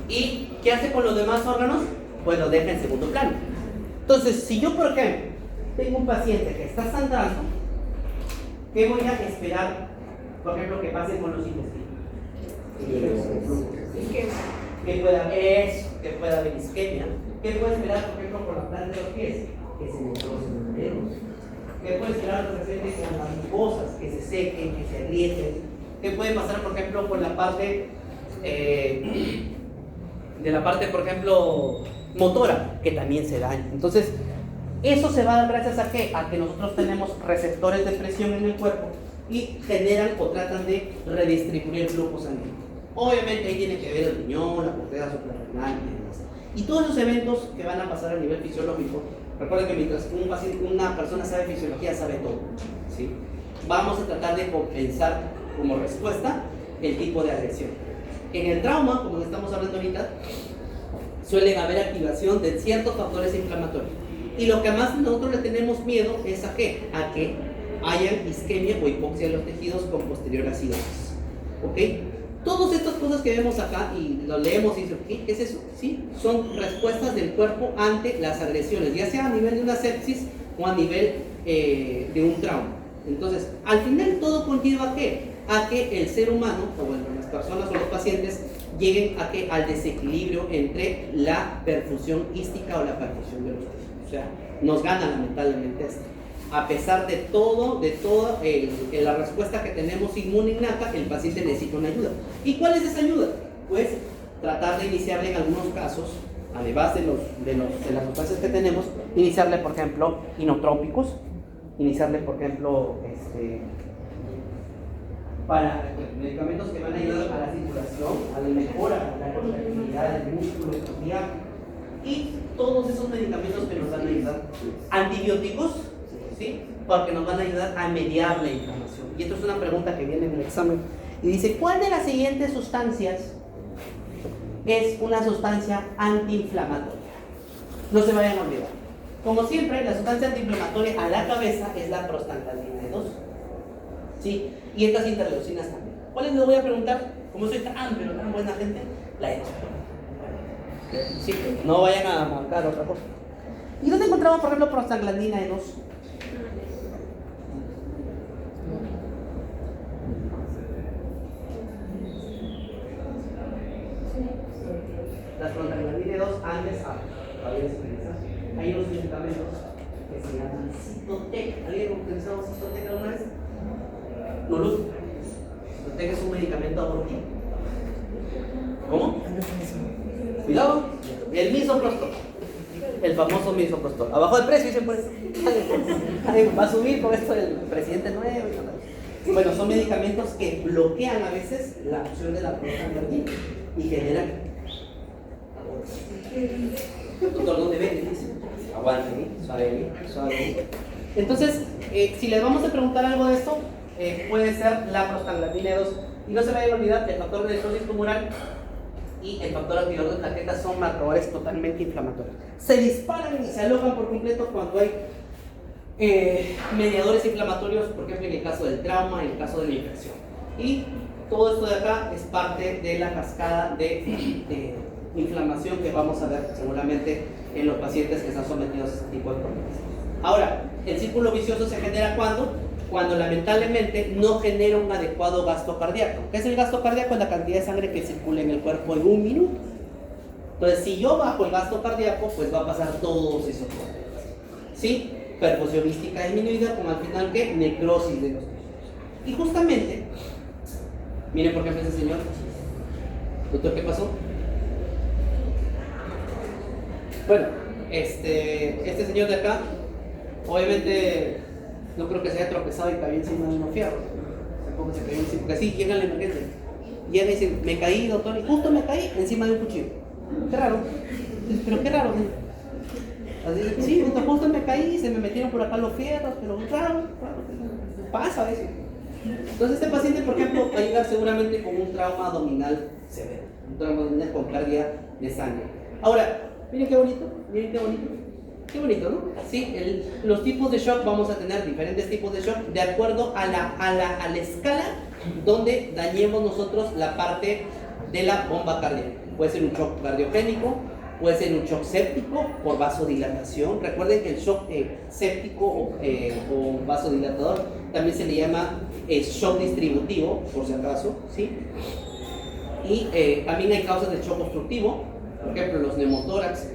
¿Y qué hace con los demás órganos? Pues lo deja en segundo plano. Entonces, si yo, por ejemplo, tengo un paciente que está sangrando, ¿qué voy a esperar, por ejemplo, que pase con los intestinos? Que pueda haber isquemia. ¿Qué puede esperar, por ejemplo, con la planta de los pies? Que se necrosen los dedos. ¿Qué puede esperar de repente con las mucosas? Que se sequen, que se agrieten. ¿Qué puede pasar, por ejemplo, con la parte por ejemplo, motora, que también se daña. Entonces, eso se va a dar gracias a ¿qué? A que nosotros tenemos receptores de presión en el cuerpo y generan o tratan de redistribuir el flujo sanguíneo. Obviamente ahí tiene que ver el riñón, la corteza suprarrenal y demás. Y todos esos eventos que van a pasar a nivel fisiológico, recuerden que mientras una persona sabe fisiología, sabe todo, ¿sí? Vamos a tratar de compensar como respuesta el tipo de agresión. En el trauma, como estamos hablando ahorita, suelen haber activación de ciertos factores inflamatorios. Y lo que más nosotros le tenemos miedo es a ¿qué? A que haya isquemia o hipoxia de los tejidos con posterior acidosis. ¿Ok? Todas estas cosas que vemos acá y lo leemos y dicen, ¿qué es eso? ¿Sí? Son respuestas del cuerpo ante las agresiones, ya sea a nivel de una sepsis o a nivel de un trauma. Entonces, al final todo conlleva ¿a qué? A que el ser humano, o bueno, las personas o los pacientes, lleguen a ¿qué? Al desequilibrio entre la perfusión ística o la perfusión de los tejidos. O sea, nos gana lamentablemente esto. A pesar de toda la respuesta que tenemos inmune innata, el paciente necesita una ayuda. ¿Y cuál es esa ayuda? Pues tratar de iniciarle en algunos casos, además de las sustancias que tenemos, iniciarle, por ejemplo, inotrópicos, iniciarle, por ejemplo, para medicamentos que van a ayudar a la circulación, a la mejora, a la contractilidad del músculo cardíaco, y todos esos medicamentos que nos van a ayudar. Antibióticos, ¿sí? Porque nos van a ayudar a mediar la inflamación. Y esto es una pregunta que viene en el examen. Y dice, ¿cuál de las siguientes sustancias es una sustancia antiinflamatoria? No se vayan a olvidar. Como siempre, la sustancia antiinflamatoria a la cabeza es la prostaglandina E2. ¿Sí? Y estas interleucinas también. ¿Cuáles les voy a preguntar? Como soy tan buena gente, la E2. Sí, no vayan a marcar otra cosa. ¿Y dónde encontramos, por ejemplo, prostaglandina E2? Las prostaglandina E2 antes hay unos medicamentos que se llaman Cytotec. ¿Alguien ha utilizado Cytotec alguna vez? No, Luz. Cytotec es un medicamento abortivo. ¿Cómo? Cuidado, el misoprostol, el famoso misoprostol. Abajo del precio, dicen por eso. Va a subir con esto del presidente nuevo. Bueno, son medicamentos que bloquean a veces la acción de la prostaglandina y generan. Doctor, ¿dónde ven? Aguante, suave. Entonces, si les vamos a preguntar algo de esto, puede ser la prostaglandina E2. Y no se vayan a olvidar, el factor de necrosis tumoral y el factor activador de plaquetas son marcadores totalmente inflamatorios. Se disparan y se alojan por completo cuando hay mediadores inflamatorios, por ejemplo en el caso del trauma, en el caso de la infección. Y todo esto de acá es parte de la cascada de inflamación que vamos a ver seguramente en los pacientes que están sometidos a este tipo de problemas. Ahora, el círculo vicioso se genera cuando lamentablemente no genera un adecuado gasto cardíaco. ¿Qué es el gasto cardíaco? Es la cantidad de sangre que circula en el cuerpo en un minuto. Entonces, si yo bajo el gasto cardíaco, pues va a pasar todos esos problemas. ¿Sí? Perfusión mística disminuida, con al final, ¿qué? Necrosis de los tejidos. Y justamente, miren por ejemplo ese señor. Doctor, ¿qué pasó? Bueno, este señor de acá, obviamente, no creo que se haya tropezado y cayó encima de unos fierros. Tampoco se cayó encima, porque así llega la emergencia. Y él dice, me caí, doctor, y justo me caí encima de un cuchillo. Qué raro. Pero qué raro, ¿sí? Así, sí, justo me caí, se me metieron por acá los fierros, pero raro, pasa eso. Entonces este paciente, por ejemplo, va a llegar seguramente con un trauma abdominal severo, un trauma abdominal con pérdida de sangre. Ahora, miren qué bonito, Qué bonito, ¿no? Sí, los tipos de shock, vamos a tener diferentes tipos de shock de acuerdo a la escala donde dañemos nosotros la parte de la bomba cardíaca. Puede ser un shock cardiogénico, puede ser un shock séptico por vasodilatación. Recuerden que el shock séptico o vasodilatador también se le llama shock distributivo, por si acaso, ¿sí? Y también hay causas de shock obstructivo, por ejemplo los neumotórax,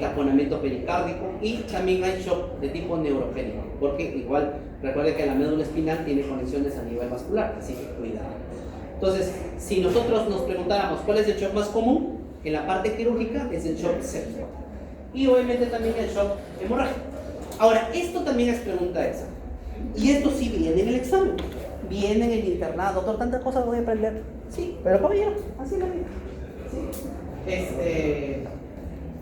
taponamiento pericárdico, y también hay shock de tipo neurogénico, porque igual recuerden que la médula espinal tiene conexiones a nivel vascular, así que cuidado. Entonces, si nosotros nos preguntáramos cuál es el shock más común en la parte quirúrgica, es el shock séptico. y obviamente también el shock hemorrágico. Ahora, esto también es pregunta de examen. Y esto sí viene en el examen. Viene en el internado. Doctor, tantas cosas voy a aprender. Sí, pero caballero, así es la vida. ¿Sí?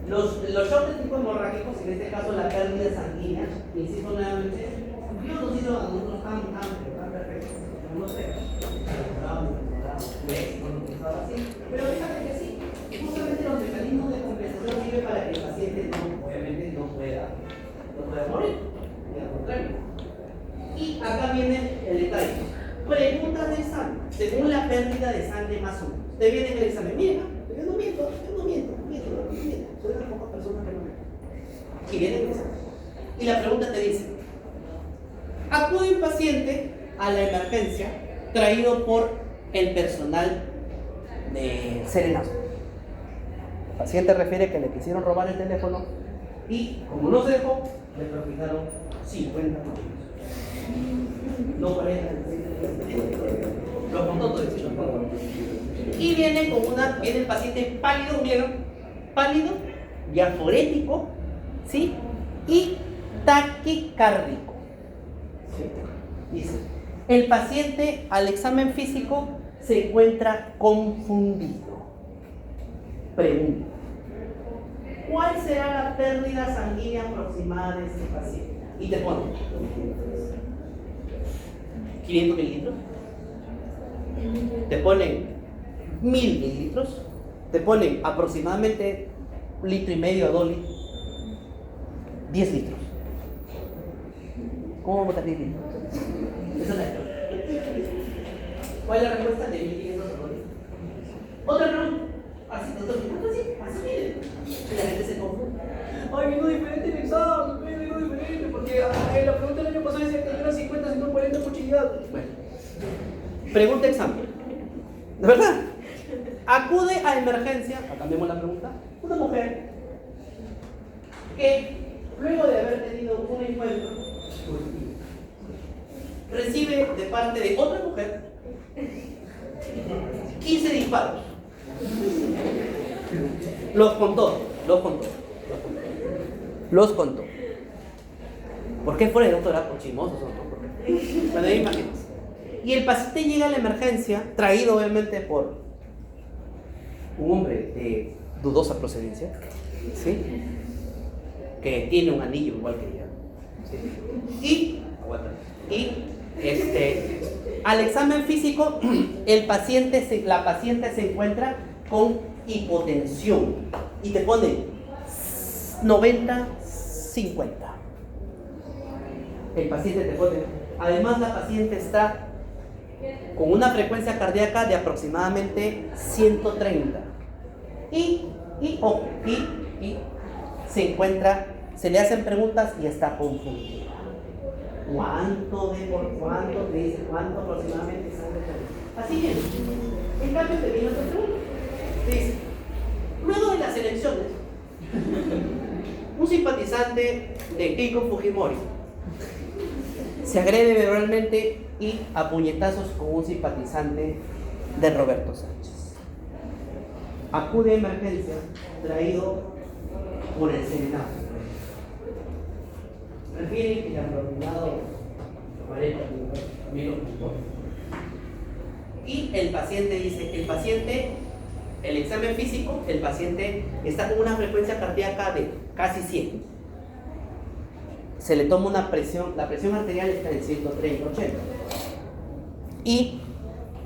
Los shocks de tipo hemorrágicos, en este caso la pérdida sanguínea, insisto nuevamente, yo no digo a nosotros tan perfecto, no sé, pero fíjate que sí, justamente los mecanismos de compensación sirven para que el paciente obviamente no pueda morir, y al contrario. Y acá viene el detalle. Preguntas de examen, según la pérdida de sangre más o menos. Te viene en el examen, mira, yo no miento, soy de las pocas personas que no mienten. Y viene en el examen. Y la pregunta te dice, acude un paciente a la emergencia traído por el personal de Serenazo. El paciente refiere que le quisieron robar el teléfono y, como no se dejó, le propinaron 50 millones. No 40, lo contó todo eso. Y viene el paciente pálido, ¿vieron? Pálido, diaforético, ¿sí? Y taquicárdico. ¿Sí? Dice, el paciente al examen físico se encuentra confundido. Pregunta, ¿cuál será la pérdida sanguínea aproximada de este paciente? Y te pone 500 mililitros, te ponen 1000 mililitros, te ponen aproximadamente 1,5 litros a 2 litros, 10 litros. ¿Cómo vamos a 10 litros? Esa es la respuesta. ¿Cuál es la respuesta? De 1500 a 2 litros. Otra pregunta. Así miren. Y la gente se confunde. Ay, vino diferente el examen, vino diferente, porque la pregunta del año pasado decía que eran 50, 140 cuchilladas. Bueno, pregunta examen. ¿De verdad? Acude a emergencia, cambiemos la pregunta, una mujer que luego de haber tenido un encuentro recibe de parte de otra mujer 15 disparos. Los contó. ¿Por qué fue el doctor? Por chismosos o por qué? Bueno, ahí imagínense. Y el paciente llega a la emergencia, traído obviamente por un hombre de dudosa procedencia, ¿sí? Que tiene un anillo igual que ella, ¿sí? Al examen físico, la paciente se encuentra con hipotensión y te pone 90-50. El paciente te pone, además la paciente está con una frecuencia cardíaca de aproximadamente 130 y se le hacen preguntas y está confundida. ¿Cuánto te dice? ¿Cuánto aproximadamente sangre? Así es. En cambio te viene otra pregunta. Te dice, luego de las elecciones, un simpatizante de Keiko Fujimori se agrede verbalmente y a puñetazos con un simpatizante de Roberto Sánchez. Acude a emergencia traído por el Senado. Refiere que le han propinado 40 millones. Y el paciente dice, el examen físico, el paciente está con una frecuencia cardíaca de casi 100. Se le toma una presión, la presión arterial está en 130-80. Y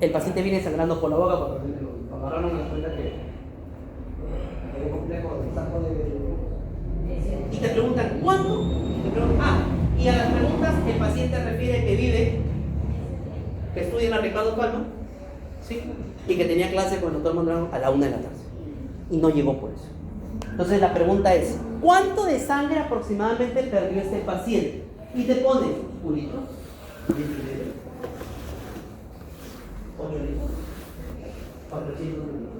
el paciente viene sangrando por la boca porque lo agarraron la cuenta que es complejo el saco de... Y te preguntan, ¿cuánto? Y a las preguntas el paciente refiere que estudia en la Ricardo Palma, ¿sí? Y que tenía clase con el doctor Mondragón a la 1 de la tarde. Y no llegó por eso. Entonces la pregunta es, ¿cuánto de sangre aproximadamente perdió este paciente? Y te pone 1 litro, 10 litros, 8 litros, 400 litros.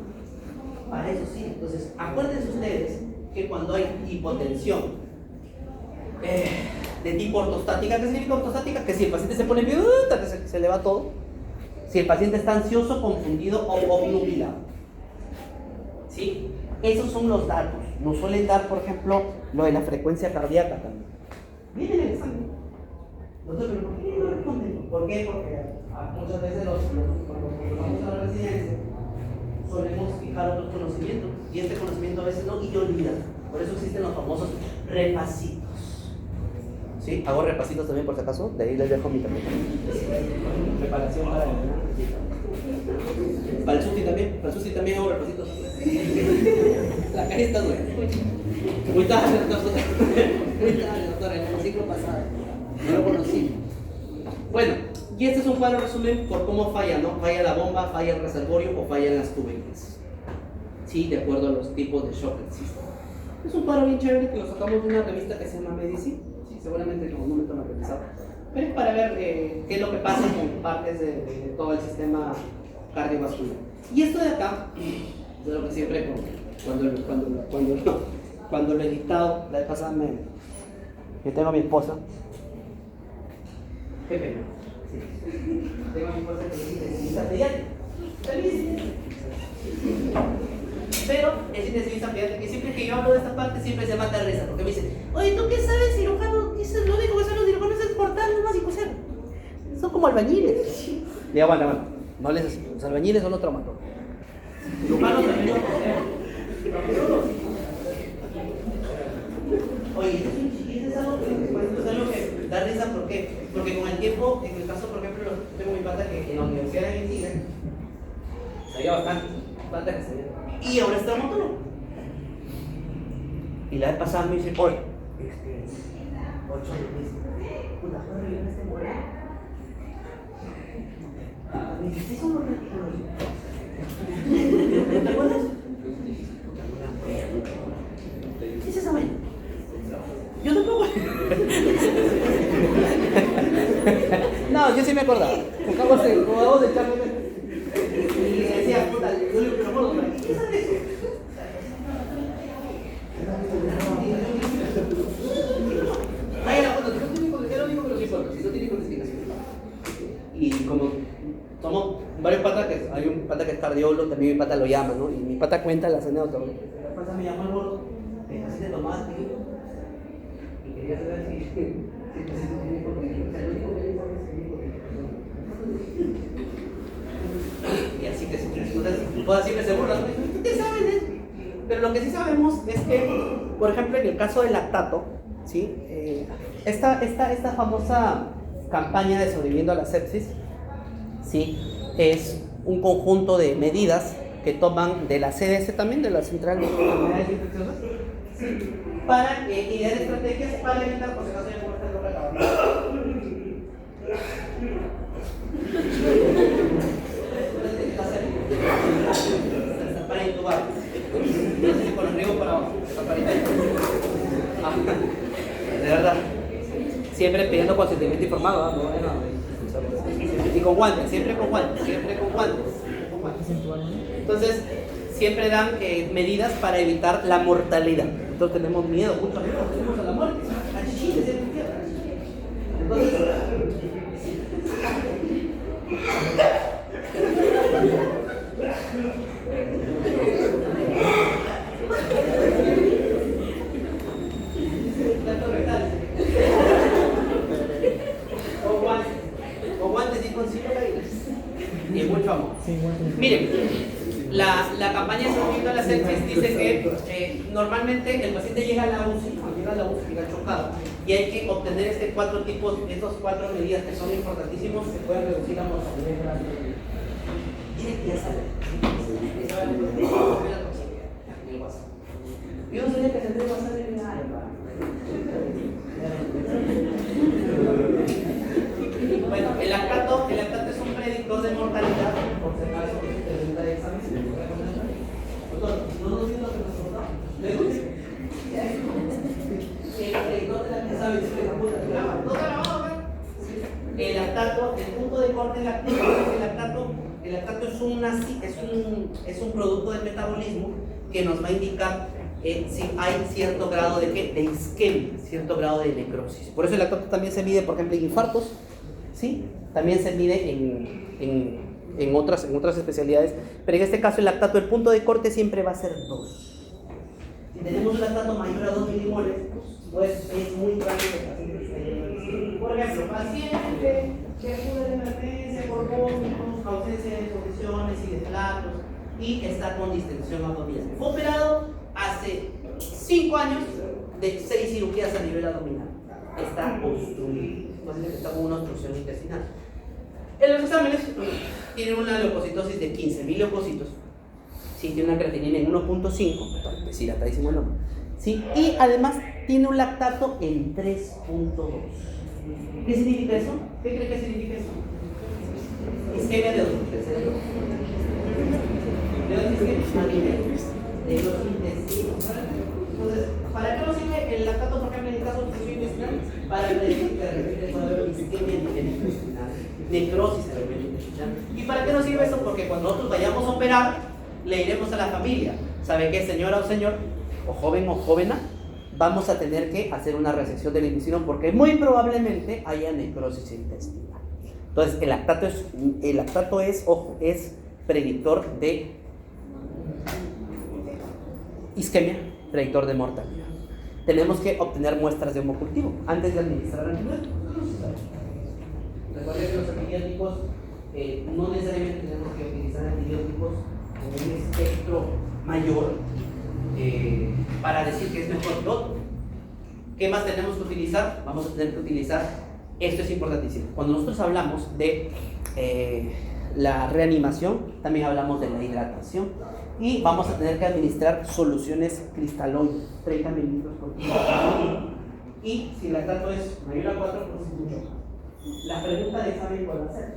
Para eso sí. Entonces, acuérdense ustedes que cuando hay hipotensión de tipo ortostática, ¿qué significa ortostática? Que si el paciente se pone viuda, que se le va todo. Si el paciente está ansioso, confundido o obnubilado. ¿Sí? Esos son los datos. nos suelen dar, por ejemplo, lo de la frecuencia cardíaca también. Viene en el examen. Nosotros, ¿pero por qué no responden? ¿Por qué? Porque muchas veces cuando vamos a la residencia solemos fijar otros conocimientos y este conocimiento a veces no y olvidan. Por eso existen los famosos repasitos. ¿Sí? Hago repasitos también por si acaso, de ahí les dejo mi también. Preparación para el sushi también hago repasitos. La caja está nueva. Muy tarde, doctora, en el ciclo pasado. No lo conocí. Bueno, y este es un cuadro resumen por cómo falla, ¿no? Falla la bomba, falla el reservorio o fallan las tuberías. Sí, de acuerdo a los tipos de shock que existen. Es un cuadro bien chévere que lo sacamos de una revista que se llama Medicine. Sí, seguramente en algún momento lo han revisado. Pero es para ver qué es lo que pasa con partes de todo el sistema cardiovascular. Y esto de acá, es lo que siempre cuando lo he editado, la vez pasada yo tengo a mi esposa. Qué pena. Sí. Tengo a mi esposa que es intensivista pediátrica. Pero es intensivista pediátrica y siempre que yo hablo de esta parte siempre se mata de risa porque me dice, oye, ¿tú qué sabes, cirujano? ¿Qué es lo único que saben los cirujanos es cortar nomás y coser? Son como albañiles. Y bueno, no les así. Los albañiles son los traumatólogos. Cirujanos también los coser. Oye, eso es algo que da risa, ¿por qué? Porque con el tiempo, en el caso, por ejemplo, tengo mi pata que en la universidad de Argentina sabía bastante que sabía. Y ahora es traumatólogo. Y la vez pasada me dice, oye, 8 de mes, puta, ¿cuándo viene este moreno? Me dice, ¿sí son los retículos? ¿Te acuerdas? ¿Qué es esa vaina? Yo tampoco. No, yo sí me acordaba. Acabamos de echarme. Y decía, puta, yo le digo, pero bueno, ¿qué es eso? Ahí la foto, es lo único que los informa, si no tiene investigación. Y como somos varios patas, hay un pata que es cardiólogo, también mi pata lo llama, ¿no? Y mi pata cuenta las anécdotas. La pata me llamó al gordo, así de tomate, y quería saber si tú tienes y así que todas siempre se burlan. ¿Qué saben eso? Pero lo que sí sabemos es que, por ejemplo, en el caso del lactato, ¿sí? Esta famosa campaña de sobreviviendo a la sepsis, ¿sí? Es un conjunto de medidas que toman de la CDC también, de la Central de Enfermedades Infecciosas, ¿sí? Para idear estrategias para evitar, por si acaso ya como está loca acabando. Para intubar. Con los riegos para abajo. De verdad. Siempre pidiendo consentimiento informado, ¿no? Y con guantes, siempre con guantes. Entonces, siempre dan medidas para evitar la mortalidad. Nosotros tenemos miedo, mucho miedo, tenemos a la muerte. Entonces, con guantes y con silbatos y mucho amor. Miren, la campaña de sobreviviendo a la sepsis dice que normalmente el paciente llega a la UCI, llega chocado, y hay que obtener estos cuatro medidas que son importantísimos que pueden reducir la mortalidad. Ya saben. Yo no sabía que se debe pasar en la alma. Bueno, el lactato es un predictor de mortalidad, por si acaso que se presenta de examen. Doctor, ¿no nos dice lo que nos contó? ¿Le gusta? El predictor de la que sabe si la puta graba. ¿No está grabado, güey? El lactato, el punto de corte láctico, el lactato es un producto del metabolismo que nos va a indicar si hay cierto grado de isquemia, cierto grado de necrosis. Por eso el lactato también se mide, por ejemplo, en infartos, ¿sí? También se mide en otras especialidades, pero en este caso el lactato, el punto de corte siempre va a ser 2. Si tenemos un lactato mayor a 2 milimoles, pues es muy probable que el paciente esté lleno de isquemia. Por ejemplo, paciente que acude de emergencia por vómitos, ausencia de posiciones y de platos y está con distensión abdominal. Fue operado hace 5 años de 6 cirugías a nivel abdominal. Está obstruido, paciente que está con una obstrucción intestinal. En los exámenes tiene una leucocitosis de 15.000 leucocitos. Sí, tiene una creatinina en 1.5, deshidratadísimo el hombre. Sí, y además tiene un lactato en 3.2. ¿Qué significa eso? ¿Qué cree que significa eso? Isquemia de dónde? ¿De dónde isquemia? De los intestinos. Entonces, ¿para qué nos sirve el lactato, por ejemplo, en el caso de obstrucción intestinal? Para predecir que de repente puede haber isquemia a nivel intestinal, necrosis a nivel intestinal. ¿Y para qué nos sirve eso? Porque cuando nosotros vayamos a operar, le diremos a la familia, ¿sabe qué, señora o señor, o joven o jovena? Vamos a tener que hacer una resección del intestino porque muy probablemente haya necrosis intestinal. Entonces, el lactato es, ojo, es predictor de isquemia, predictor de mortalidad. Tenemos que obtener muestras de hemocultivo antes de administrar antibióticos. Recuerden que los antibióticos no necesariamente tenemos que utilizar antibióticos con un espectro mayor para decir que es mejor que otro. ¿Qué más tenemos que utilizar? Vamos a tener que utilizar, esto es importantísimo, cuando nosotros hablamos de la reanimación, también hablamos de la hidratación y vamos a tener que administrar soluciones cristaloides, 30 mililitros por kilo. Y si el lactato es mayor a 4, pues es mucho más. La pregunta de examen, ¿cuál va a ser?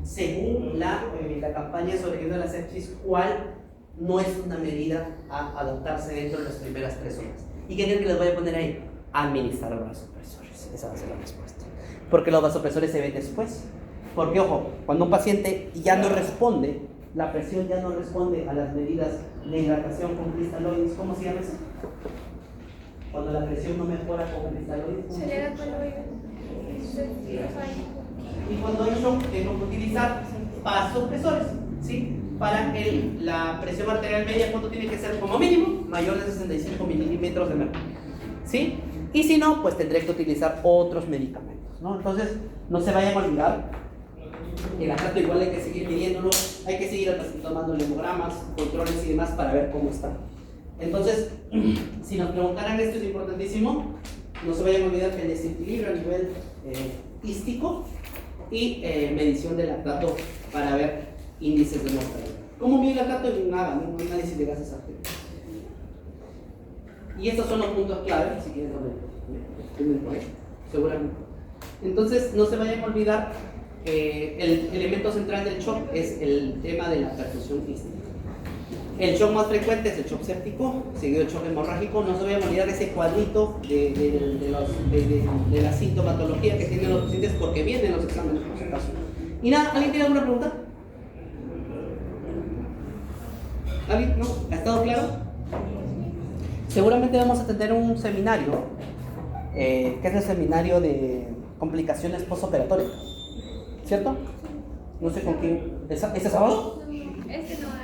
Según la campaña sobre la sepsis, ¿cuál no es una medida a adoptarse dentro de las primeras 3 horas? ¿Y qué creen que les voy a poner ahí? Administrar vasopresores. Esa va a ser la respuesta. Porque los vasopresores se ven después. Porque, ojo, cuando un paciente ya no responde, la presión ya no responde a las medidas de hidratación con cristaloides, ¿cómo se llama eso? Cuando la presión no mejora con cristaloides, ¿cómo Se le da coloide. y cuando hay shock, tenemos que utilizar vasopresores, ¿sí? Para la presión arterial media, ¿cuánto tiene que ser? Como mínimo, mayor de 65 milímetros de mercurio, ¿sí? Y si no, pues tendré que utilizar otros medicamentos, ¿no? Entonces, no se vayan a olvidar que el lactato igual hay que seguir midiéndolo, hay que seguir tomando hemogramas, controles y demás para ver cómo está. Entonces, si nos preguntaran esto es importantísimo, no se vayan a olvidar que el desequilibrio a nivel hístico y medición del lactato para ver índices de mortalidad. ¿Cómo mide el lactato? Nada, ¿no? Un análisis de gases arteriales. Y estos son los puntos clave, si quieren seguramente. Entonces, no se vayan a olvidar, el elemento central del shock es el tema de la perfusión hística. El shock más frecuente es el shock séptico, seguido del shock hemorrágico. No se vayan a olvidar ese cuadrito de la sintomatología que tienen los pacientes porque vienen los exámenes por si acaso. Y nada, ¿alguien tiene alguna pregunta? ¿Alguien? ¿No? ¿Ha estado claro? Seguramente vamos a tener un seminario, que es el seminario de complicaciones postoperatorias, ¿cierto? No sé con quién. ¿Este sábado? Este no hay.